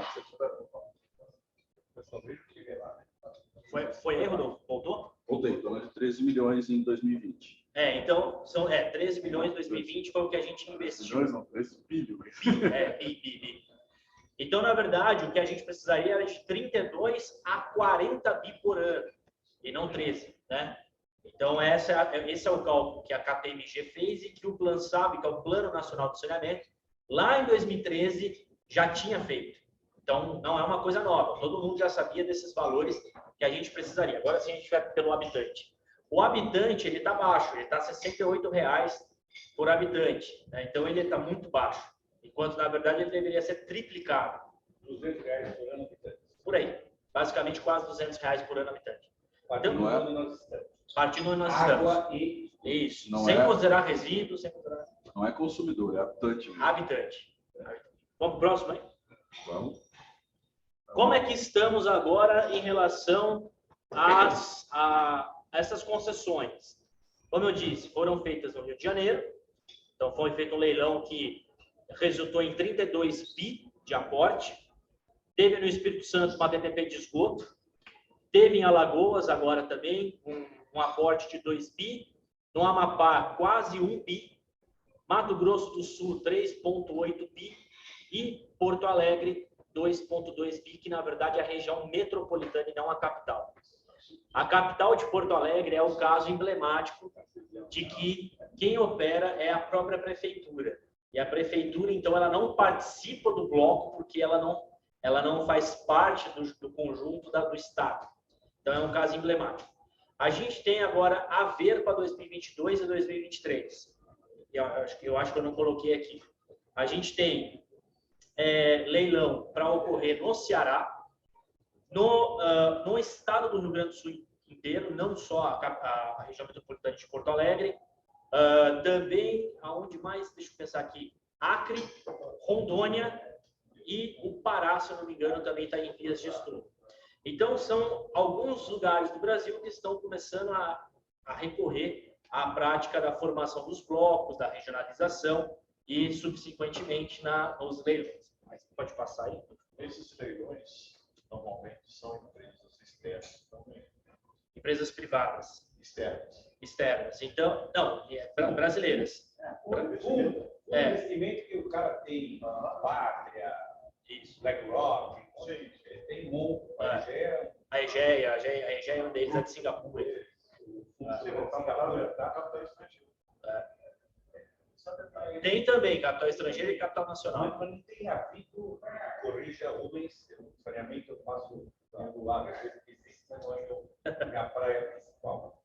S2: Foi erro, não? Voltou?
S3: Voltei, estou de 13 milhões em 2020.
S2: Então, são 13 bilhões em 2020 foi o que a gente investiu.
S3: 13 bilhões.
S2: Bi. Então, na verdade, o que a gente precisaria era de 32 a 40 bi por ano, e não 13, né? Então, esse é o cálculo que a KPMG fez e que o PLANSAB, que é o Plano Nacional de Saneamento, lá em 2013, já tinha feito. Então, não é uma coisa nova. Todo mundo já sabia desses valores que a gente precisaria. Agora, se a gente vai pelo habitante. O habitante, ele está baixo. Ele está R$ 68 por habitante, né? Então, ele está muito baixo. Enquanto, na verdade, ele deveria ser triplicado.
S5: R$ 200 por ano habitante.
S2: Por aí. Basicamente, quase R$ 200 por ano habitante.
S5: Partindo
S3: Não é?
S5: onde nós estamos.
S2: Partindo onde nós estamos.
S5: Água e...
S2: Isso.
S3: Não
S2: sem
S3: é?
S2: considerar resíduos, sem considerar...
S3: Não é consumidor, é habitante. Mesmo.
S2: Habitante. Vamos pro próximo, hein?
S3: Vamos.
S2: Como é que estamos agora em relação a essas concessões? Como eu disse, foram feitas no Rio de Janeiro. Então, foi feito um leilão que resultou em 32 bi de aporte. Teve no Espírito Santo uma PPP de esgoto. Teve em Alagoas agora também um aporte de 2 bi. No Amapá, quase 1 bi. Mato Grosso do Sul, 3,8 bi. E Porto Alegre, 2,2 bi, que na verdade é a região metropolitana e não a capital. A capital de Porto Alegre é o caso emblemático de que quem opera é a própria prefeitura. E a prefeitura, então, ela não participa do bloco porque ela não faz parte do conjunto do Estado. Então, é um caso emblemático. A gente tem agora a ver para 2022 e 2023. Eu acho que eu não coloquei aqui. A gente tem leilão para ocorrer no Ceará, no estado do Rio Grande do Sul inteiro, não só a região metropolitana de Porto Alegre, também, aonde mais, deixa eu pensar aqui, Acre, Rondônia e o Pará, se eu não me engano, também está em vias de estudo. Então, são alguns lugares do Brasil que estão começando a recorrer à prática da formação dos blocos, da regionalização e, subsequentemente, nos leilões. Mas pode passar aí?
S3: Esses leilões, normalmente, são empresas externas também.
S2: Empresas privadas.
S3: Externas.
S2: Então, não, brasileiras.
S5: O investimento que o cara tem na Pátria, isso, BlackRock, tem um monte.
S2: A Egea é um deles, é de Singapura. Tem também capital estrangeiro e capital nacional.
S5: Mas não tem havido, corrija Rubens, o saneamento eu faço do lado, mas não é minha praia principal.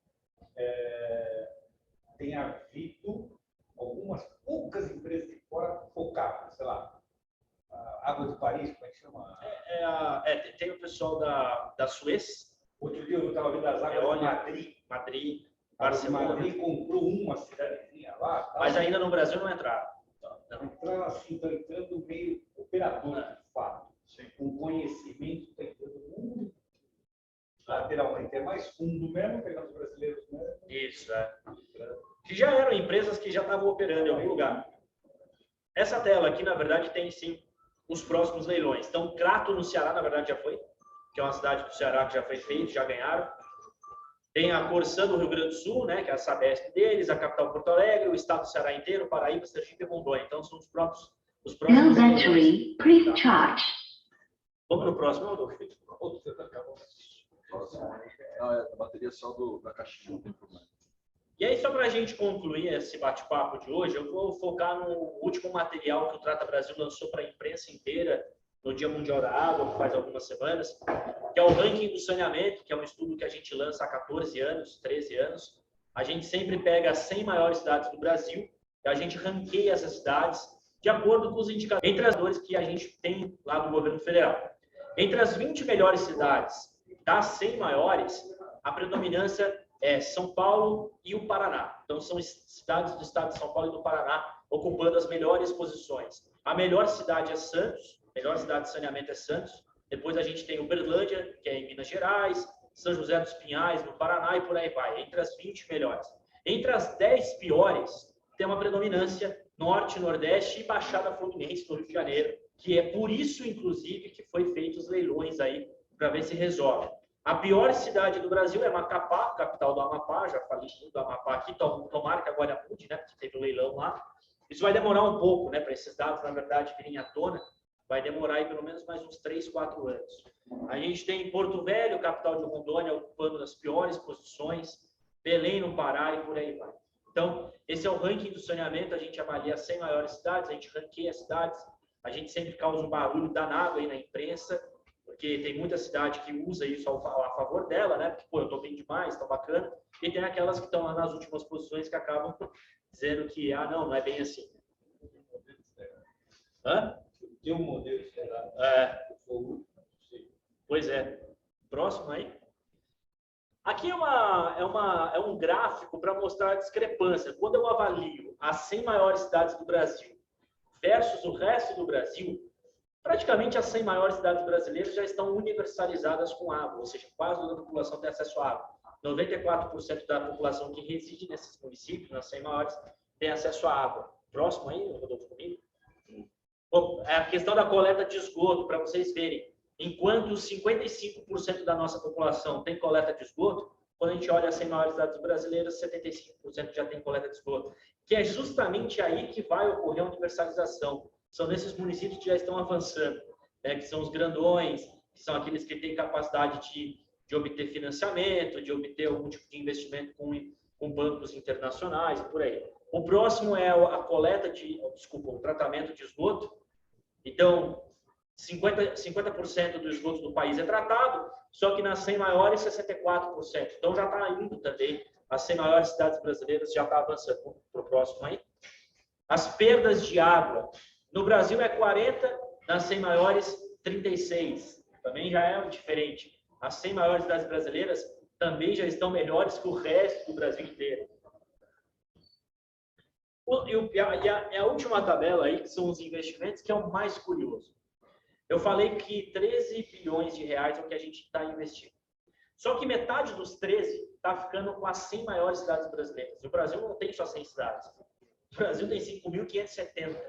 S5: Tem havido algumas poucas empresas de fora focadas, sei lá, Água de Paris, como é que chama?
S2: Tem o pessoal da Suez.
S5: Outro dia eu estava vendo as águas de
S2: Madrid,
S5: Barcelona.
S2: Barcelona.
S5: Madrid comprou uma cidadezinha lá. Tal.
S2: Mas ainda no Brasil não entraram.
S5: Entraram assim, estão entrando meio operador, de fato. Com conhecimento, está entrando muito lateralmente. É mais fundo mesmo, pegando os brasileiros mesmo.
S2: Isso, que já eram empresas que já estavam operando em algum lugar. Essa tela aqui, na verdade, tem sim os próximos leilões. Então, Crato, no Ceará, na verdade, já foi, que é uma cidade do Ceará que já foi feito, já ganharam. Tem a Corsã do Rio Grande do Sul, né, que é a Sabesp deles, a capital Porto Alegre, o estado do Ceará inteiro, Paraíba, Sergipe e Rondônia. Então, são os próprios
S6: battery, please charge.
S2: Vamos para o próximo, Rodolfo.
S3: A bateria é só da caixinha, não tem problema.
S2: E aí, só para a gente concluir esse bate-papo de hoje, eu vou focar no último material que o Trata Brasil lançou para a imprensa inteira no Dia Mundial da Água, que faz algumas semanas, que é o ranking do saneamento, que é um estudo que a gente lança há 14 anos, 13 anos. A gente sempre pega as 100 maiores cidades do Brasil e a gente ranqueia essas cidades de acordo com os indicadores, entre as dores que a gente tem lá do governo federal. Entre as 20 melhores cidades das 100 maiores, a predominância é São Paulo e o Paraná. Então, são cidades do estado de São Paulo e do Paraná ocupando as melhores posições. A melhor cidade é Santos, a melhor cidade de saneamento é Santos. Depois a gente tem Uberlândia, que é em Minas Gerais, São José dos Pinhais, no Paraná, e por aí vai, entre as 20 melhores. Entre as 10 piores, tem uma predominância Norte, Nordeste e Baixada Fluminense, no Rio de Janeiro, que é por isso, inclusive, que foi feitos os leilões aí, para ver se resolve. A pior cidade do Brasil é Macapá, capital do Amapá, já falei do Amapá aqui, tomara que agora mude, né, porque teve um leilão lá. Isso vai demorar um pouco, né, para esses dados, na verdade, virem à tona, vai demorar aí pelo menos mais uns 3, 4 anos. A gente tem Porto Velho, capital de Rondônia, ocupando as piores posições, Belém no Pará e por aí vai. Então, esse é o ranking do saneamento, a gente avalia as 100 maiores cidades, a gente ranqueia as cidades, a gente sempre causa um barulho danado aí na imprensa, porque tem muita cidade que usa isso a favor dela, né? Porque, pô, eu tô bem demais, tá bacana. E tem aquelas que estão lá nas últimas posições que acabam dizendo que, não é bem assim. Hã?
S5: Tem um modelo externo.
S2: Pois é. Próximo aí. Aqui é um gráfico para mostrar a discrepância. Quando eu avalio as 100 maiores cidades do Brasil versus o resto do Brasil, praticamente as 100 maiores cidades brasileiras já estão universalizadas com água, ou seja, quase toda a população tem acesso à água. 94% da população que reside nesses municípios, nas 100 maiores, tem acesso à água. Próximo aí, Rodolfo, comigo? É a questão da coleta de esgoto, para vocês verem. Enquanto 55% da nossa população tem coleta de esgoto, quando a gente olha as 100 maiores cidades brasileiras, 75% já tem coleta de esgoto. Que é justamente aí que vai ocorrer a universalização. São nesses municípios que já estão avançando, né? Que são os grandões, que são aqueles que têm capacidade de obter financiamento, de obter algum tipo de investimento com bancos internacionais e por aí. O próximo é a o tratamento de esgoto. Então, 50% do esgoto do país é tratado, só que nas 100 maiores, 64%. Então, já está indo também, as 100 maiores cidades brasileiras já está avançando. Para o próximo aí. As perdas de água. No Brasil é 40, nas 100 maiores, 36. Também já é diferente. As 100 maiores cidades brasileiras também já estão melhores que o resto do Brasil inteiro. E a última tabela aí, que são os investimentos, que é o mais curioso. Eu falei que 13 bilhões de reais é o que a gente está investindo. Só que metade dos 13 está ficando com as 100 maiores cidades brasileiras. O Brasil não tem só 100 cidades. O Brasil tem 5.570.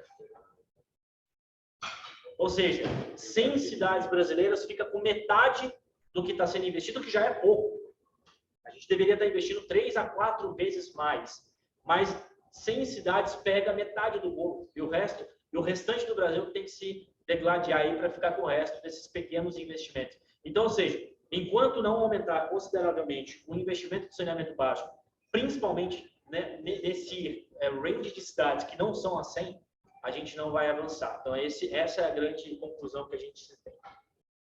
S2: Ou seja, 100 cidades brasileiras fica com metade do que está sendo investido, que já é pouco. A gente deveria estar investindo 3 a 4 vezes mais. Mas 100 cidades pega metade do bolo. E o restante do Brasil tem que se degladiar aí para ficar com o resto desses pequenos investimentos. Então, ou seja, enquanto não aumentar consideravelmente o investimento de saneamento básico, principalmente, né, nesse range de cidades que não são a 100, a gente não vai avançar. Então, essa é a grande conclusão que a gente tem.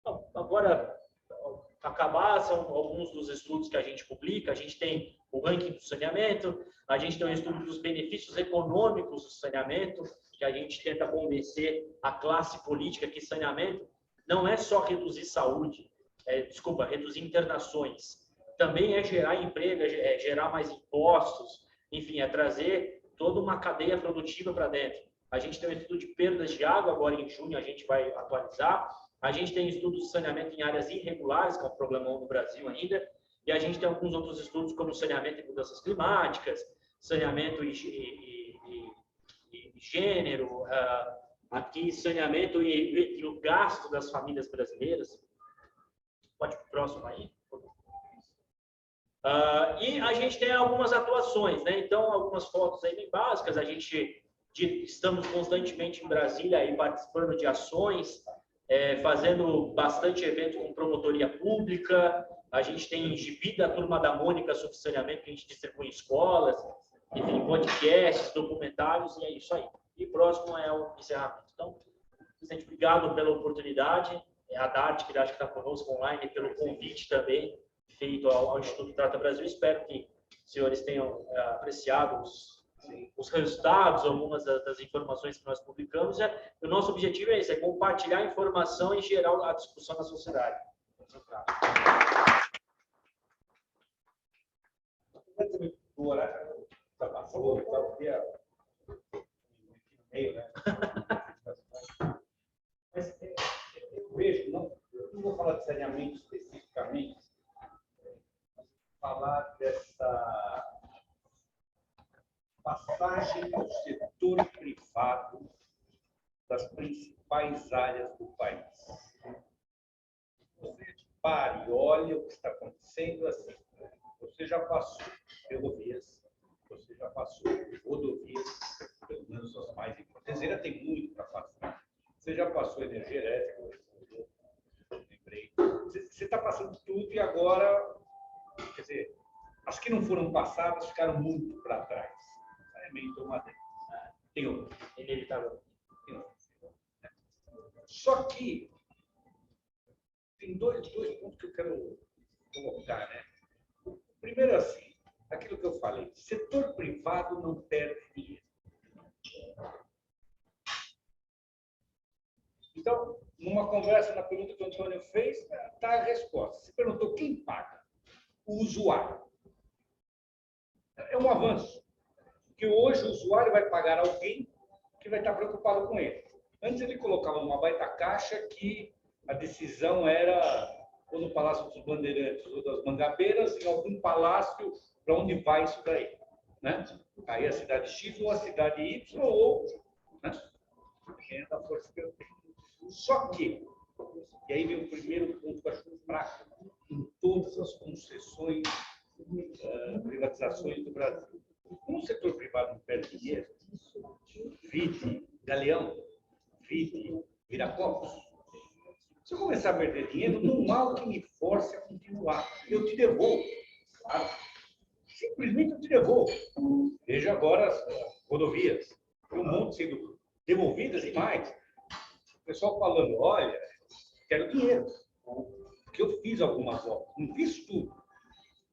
S2: Bom, agora, acabar são alguns dos estudos que a gente publica. A gente tem o ranking do saneamento, a gente tem um estudo dos benefícios econômicos do saneamento, que a gente tenta convencer a classe política que saneamento não é só reduzir saúde, reduzir internações, também é gerar emprego, é gerar mais impostos, enfim, é trazer toda uma cadeia produtiva para dentro. A gente tem um estudo de perdas de água, agora em junho a gente vai atualizar. A gente tem estudos de saneamento em áreas irregulares, que é um problemão no Brasil ainda. E a gente tem alguns outros estudos, como saneamento e mudanças climáticas, saneamento e gênero, aqui saneamento e o gasto das famílias brasileiras. Pode ir para o próximo aí. E a gente tem algumas atuações, né? Então, algumas fotos aí bem básicas. Estamos constantemente em Brasília aí participando de ações, fazendo bastante evento com promotoria pública. A gente tem gibi da Turma da Mônica sobre saneamento que a gente distribui em escolas, enfim, podcasts, documentários, e é isso aí. E próximo é o encerramento. Então, presidente, obrigado pela oportunidade. A Dart, que acho que está conosco online, pelo convite também feito ao Instituto Trata Brasil. Espero que os senhores tenham apreciado os resultados, algumas das informações que nós publicamos. O nosso objetivo é esse, é compartilhar a informação e gerar a discussão na sociedade.
S5: O horário já passou, estava aqui no meio, né? Mas eu vejo, não vou falar de saneamento especificamente, mas falar dessa passagem do setor privado das principais áreas do país. Você pare, olha o que está acontecendo assim. Você já passou ferrovias, você já passou rodovias, pelo menos as mais importantes. Ainda tem muito para passar. Você já passou energia elétrica, lembrei. Você está passando tudo e agora, quer dizer, as que não foram passadas ficaram muito para trás. Saneamento é uma delas. Tem outra.
S2: Inevitável.
S5: Tem outra. Só que tem dois pontos que eu quero colocar, né? Primeiro, assim, aquilo que eu falei, setor privado não perde dinheiro. Então, numa conversa, na pergunta que o Antônio fez, está a resposta. Você perguntou quem paga? O usuário. É um avanço. Porque hoje o usuário vai pagar alguém que vai estar preocupado com ele. Antes ele colocava numa baita caixa que a decisão era ou no Palácio dos Bandeirantes ou das Mangabeiras, em algum palácio para onde vai isso daí. Né? Aí a cidade X ou a cidade Y ou... Né? É da força que eu tenho. Só que, e aí vem o primeiro ponto que eu acho prático, em todas as concessões, privatizações do Brasil. Como o setor privado não perde dinheiro, vide Galeão, vide Viracopos, se eu começar a perder dinheiro, não há o que me force a continuar. Eu te devolvo. Claro. Simplesmente eu te devolvo. Veja agora as rodovias. Tem um monte sendo devolvidas e mais. O pessoal falando, olha, quero dinheiro. Porque eu fiz algumas obras. Não fiz tudo.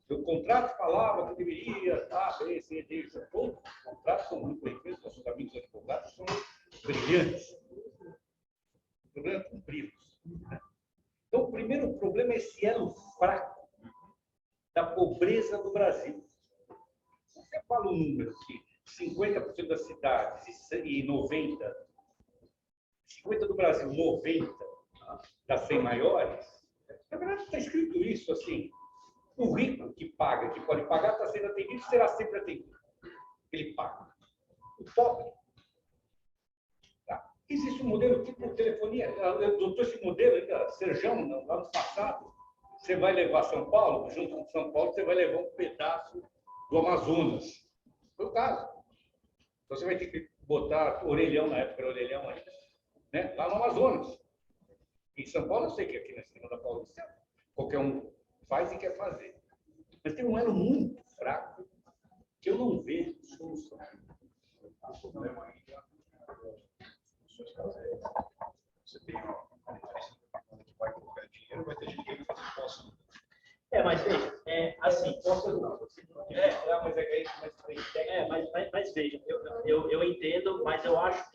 S5: O contrato falava que deveria, B, C, D, todos os contratos são muito bem feitos, nossos amigos advogados são brilhantes. O problema é cumpri-los. Então, o primeiro problema é esse elo fraco da pobreza do Brasil. Você fala um número que 50% das cidades e 90% do Brasil, 90% das 100 maiores, na verdade está escrito isso assim, o rico que paga, que pode pagar, está sendo atendido, será sempre atendido. Ele paga. O pobre. Tá. Existe um modelo tipo telefonia. Eu adotou esse modelo ainda, Serjão, lá no passado. Você vai levar São Paulo, junto com São Paulo, você vai levar um pedaço do Amazonas. Foi o caso. Então, você vai ter que botar orelhão, na época era orelhão ainda, né? Lá no Amazonas. Em São Paulo, eu sei que aqui na Segunda Paulista, qualquer um faz e quer fazer. Mas tem um elo muito fraco que eu não vejo solução.
S3: O problema ainda, você tem uma diferença que vai colocar dinheiro, vai ter gente que vai fazer posse.
S2: Mas veja, assim, mas veja, eu entendo, mas eu acho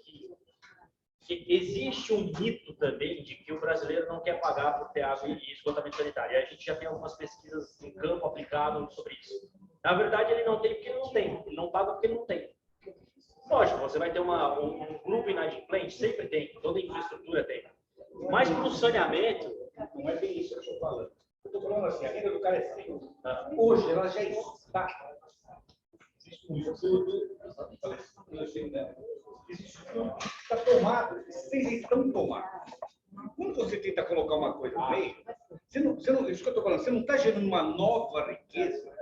S2: que existe um mito também de que o brasileiro não quer pagar por ter água e esgotamento sanitário. E a gente já tem algumas pesquisas em campo aplicado sobre isso. Na verdade, ele não tem porque ele não tem. Ele não paga porque ele não tem. Lógico, você vai ter um grupo inadimplente, sempre tem, toda infraestrutura tem. Mas para o saneamento,
S5: não é bem isso que eu estou falando. Eu estou falando assim, a renda do cara é 100. Hoje ela já está. Existe um estudo, está tomado, vocês estão tomados. Quando você tenta colocar uma coisa no meio, isso que eu estou falando, você não está gerando uma nova riqueza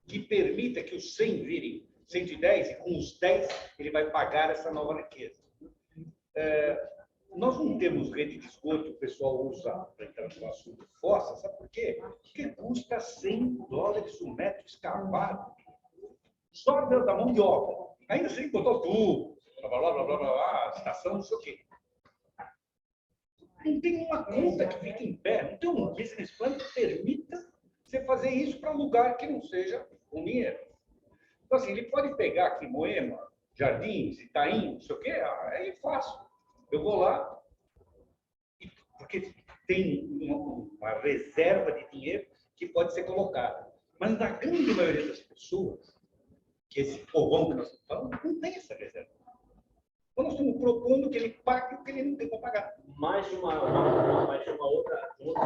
S5: que permita que os 100 virem 110 e com os 10 ele vai pagar essa nova riqueza. Nós não temos rede de esgoto, o pessoal usa para entrar no assunto fossa, sabe por quê? Porque custa $100 um metro escavado. Só da mão de obra. Ainda sem botar o tubo, blá, blá, blá, blá, blá, estação, não sei o quê. Não tem uma conta que fique em pé, não tem um business plan que permita você fazer isso para um lugar que não seja com dinheiro. Então, assim, ele pode pegar aqui Moema, Jardins, Itaim, não sei o quê, é fácil. Eu vou lá, porque tem uma reserva de dinheiro que pode ser colocada. Mas na grande maioria das pessoas, que esse povão que nós estamos falando, não tem essa reserva. Então nós estamos propondo que ele pague o que ele não tem para pagar.
S2: mais de um outro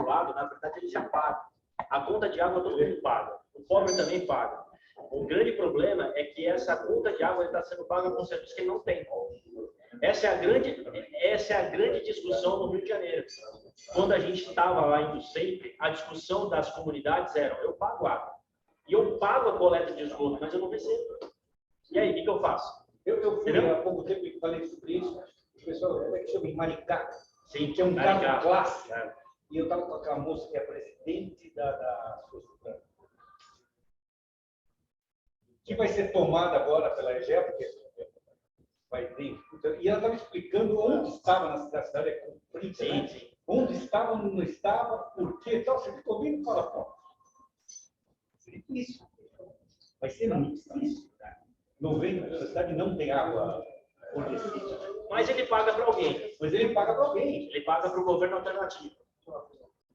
S2: lado, na verdade, ele já paga. A conta de água todo mundo paga. O pobre também paga. O grande problema é que essa conta de água está sendo paga por um serviço que ele não tem. Essa é a grande discussão no Rio de Janeiro. Quando a gente estava lá indo sempre, a discussão das comunidades era: eu pago água. E eu pago a coleta de esgoto, mas eu não recebo. E aí, o que eu faço?
S5: Eu fui há pouco tempo e falei sobre isso. O pessoal, como é que chama? Maricá.
S2: Sim,
S5: que é um
S2: Maricá.
S5: caso clássico. E eu estava com aquela moça que é presidente da que vai ser tomada agora pela EGE, porque vai ter. E ela estava explicando onde estava na cidade, é comprida, né? Onde estava, onde não estava, por quê. Então, você ficou bem no fala. Isso. Vai ser muito difícil. 90% da cidade não tem água fornecida.
S2: Mas ele paga para alguém.
S5: Mas ele paga para alguém.
S2: Ele paga para o governo alternativo.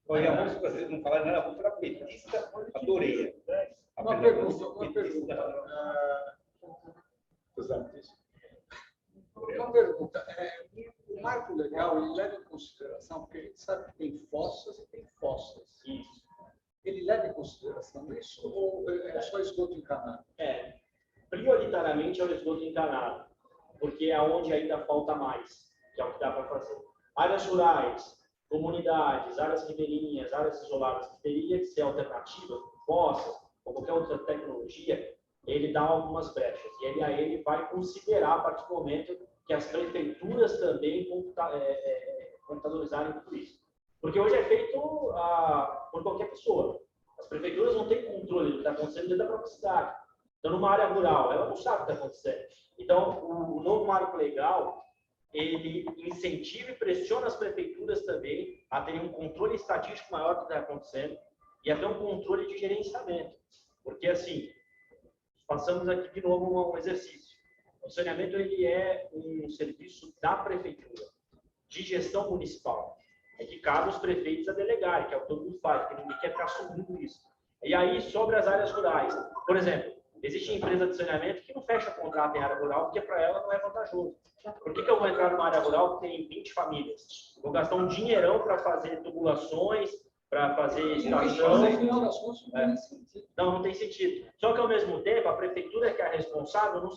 S5: Olha, a moça brasileira não fala nada, vamos para a petista, adorei.
S3: Uma pergunta. Uma pergunta. O marco legal, ele leva em consideração, porque a gente sabe que tem fossas e tem fossas.
S2: Isso.
S3: Ele leva em consideração isso ou é só esgoto encanado?
S2: Prioritariamente é o esgoto encanado, porque é onde ainda falta mais, que é o que dá para fazer. Áreas rurais, comunidades, áreas ribeirinhas, áreas isoladas, que teria que ser alternativa, fossa ou qualquer outra tecnologia, ele dá algumas brechas. E aí ele vai considerar, a partir do momento que as prefeituras também computadorizarem tudo isso. Porque hoje é feito por qualquer pessoa. As prefeituras não têm controle do que está acontecendo dentro da própria cidade. Então, numa área rural, ela não sabe o que está acontecendo. Então, o novo marco legal, ele incentiva e pressiona as prefeituras também a terem um controle estatístico maior do que está acontecendo e até um controle de gerenciamento. Porque, assim, passamos aqui de novo um exercício. O saneamento, ele é um serviço da prefeitura, de gestão municipal. É que cabe os prefeitos a delegarem, que é o que todo mundo faz, porque ninguém quer ficar assumindo isso. E aí, sobre as áreas rurais. Por exemplo, Existe empresa de saneamento que não fecha contrato em área rural porque para ela não é vantajoso. Por que eu vou entrar numa área rural que tem 20 famílias? Vou gastar um dinheirão para fazer tubulações, para fazer estação. Não tem sentido. Só que, ao mesmo tempo, a prefeitura, que é a responsável, não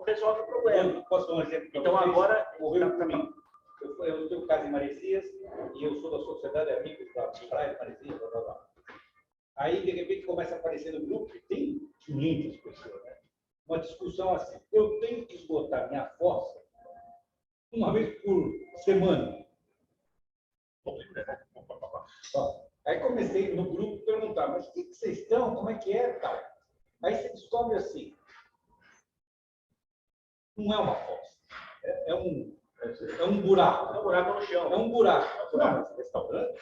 S2: resolve o problema.
S5: Posso dar um exemplo?
S2: Então, agora...
S5: Morreu para mim. Eu tenho casa em Maresias e eu sou da Sociedade Amigos da Praia de Maresias, blá, blá, blá. Aí, de repente, começa a aparecer no grupo e tem 500 pessoas, né? Uma discussão assim, eu tenho que esgotar minha fossa uma vez por semana. Aí comecei no grupo a perguntar, mas o que vocês estão? Como é que é? Tal. Aí você descobre assim, não é uma fossa, é um buraco.
S2: É um buraco no chão.
S5: É um buraco. Não, mas restaurante?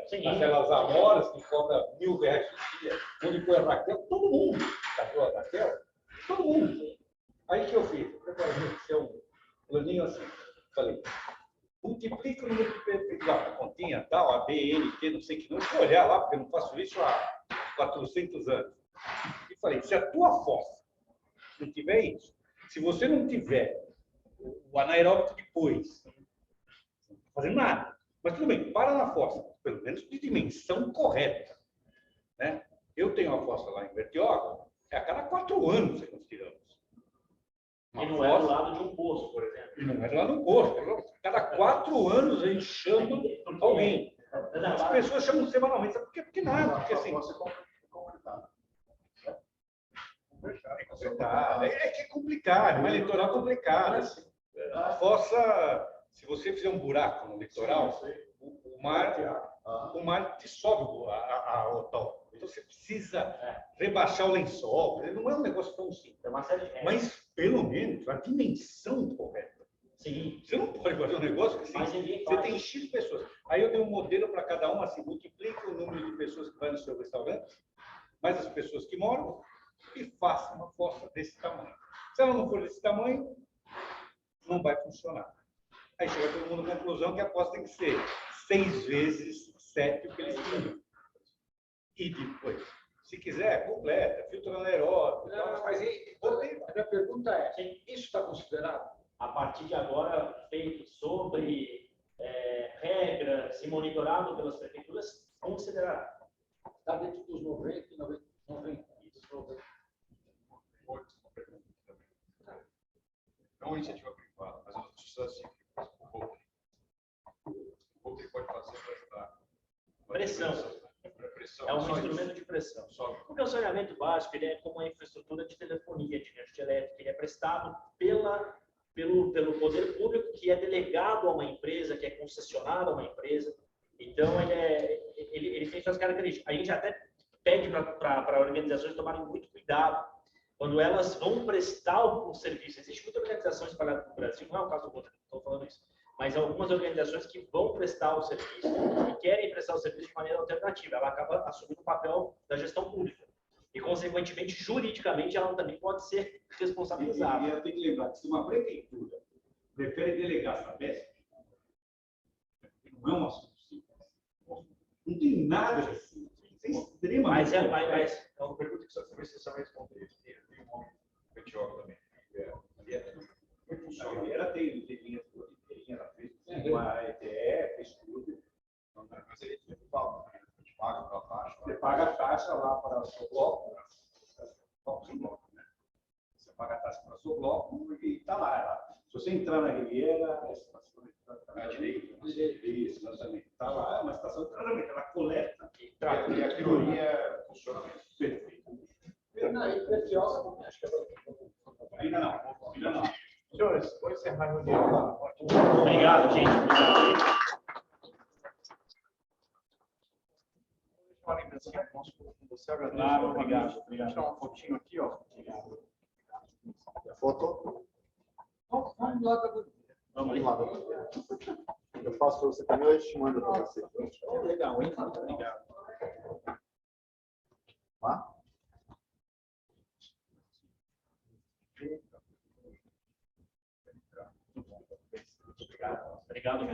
S2: Sim.
S5: Aquelas amoras que cobram R$1.000 por dia, onde foi a Raquel, todo mundo. Casou a Raquel? Todo mundo. Aí o que eu fiz? Eu preparei um planinho assim. Falei, multiplica o número de perfis lá, a continha, tal, a BNT, não sei o que, não vou olhar lá, porque eu não faço isso há 400 anos. E falei, se a tua fossa não tiver isso, se você não tiver o anaeróbico depois, não está fazendo nada. Mas tudo bem, para na fossa, pelo menos de dimensão correta. Né? Eu tenho uma fossa lá em Bertioga, a cada 4 anos que nós tiramos.
S2: E não é do lado de um poço, por exemplo.
S5: E não é lá no posto. Cada 4 anos a gente chama alguém. As pessoas chamam semanalmente. Sabe por quê? Porque nada. Porque assim. É que é complicado. Mas litoral é complicado. A fossa, se você fizer um buraco no litoral, o mar te sobe o tal. Então você precisa rebaixar o lençol. Não é um negócio tão simples.
S2: É uma série de regras.
S5: Mas, pelo menos, a dimensão correta.
S2: Sim.
S5: Você não pode fazer um negócio que assim, você tem X pessoas. Aí eu dei um modelo para cada um, assim, multiplica o número de pessoas que vai no seu restaurante, mais as pessoas que moram, e faça uma fossa desse tamanho. Se ela não for desse tamanho, não vai funcionar. Aí chega todo mundo à conclusão que a fossa tem que ser 6 vezes 7 o que eles tinham. E depois, se quiser, completa, filtro anaeróbico.
S3: Mas a minha pergunta é, isso está considerado?
S2: A partir de agora, feito sobre regras e monitorado pelas prefeituras, considerará.
S3: Está dentro dos 90 e 90.
S7: É uma iniciativa privada, mas as sociedades científicas, o que pode fazer para
S2: pressão. É um instrumento de pressão. Porque o saneamento básico ele é como a infraestrutura de telefonia, de energia elétrica, ele é prestado pelo poder público, que é delegado a uma empresa, que é concessionado a uma empresa. Então, ele tem suas características. A gente até pede para organizações tomarem muito cuidado quando elas vão prestar o serviço. Existe muita organização espalhada no Brasil, não é o caso do Botafogo, estou falando isso, mas algumas organizações que vão prestar o serviço e querem prestar o serviço de maneira alternativa. Ela acaba assumindo o papel da gestão pública. E, consequentemente, juridicamente, ela também pode ser responsabilizada.
S5: E eu tenho que lembrar que se uma prefeitura prefere delegar essa peça, não é um assunto simples. Não tem nada assim. É extremamente.
S2: Mas
S7: é uma pergunta que só precisa responder. Tem um Petioga também.
S5: Ela tem linhas por inteirinha, ela fez uma ETF, fez tudo.
S7: Mas aí você fala, a gente paga para a taxa.
S5: Você paga a taxa lá para o seu bloco, né? Você paga a taxa para o seu bloco e está lá. Se você entrar na Riviera, a estação de direito, isso, exatamente. Está lá, é uma estação de tratamento, ela coleta
S7: E aquilo ali funciona mesmo.
S5: perfeito.
S7: Ainda não. Senhores, vou encerrar a reunião.
S2: obrigado, gente.
S7: Uma lembrancinha nossa com você, agradeço.
S2: Claro, obrigado.
S7: Vou tirar uma fotinho aqui, ó.
S1: Foto?
S3: Vamos lá da
S2: Vamos
S1: lá. Eu faço para você também, eu te mando para você.
S3: legal, hein?
S2: Obrigado.
S1: Tá?
S2: Obrigado.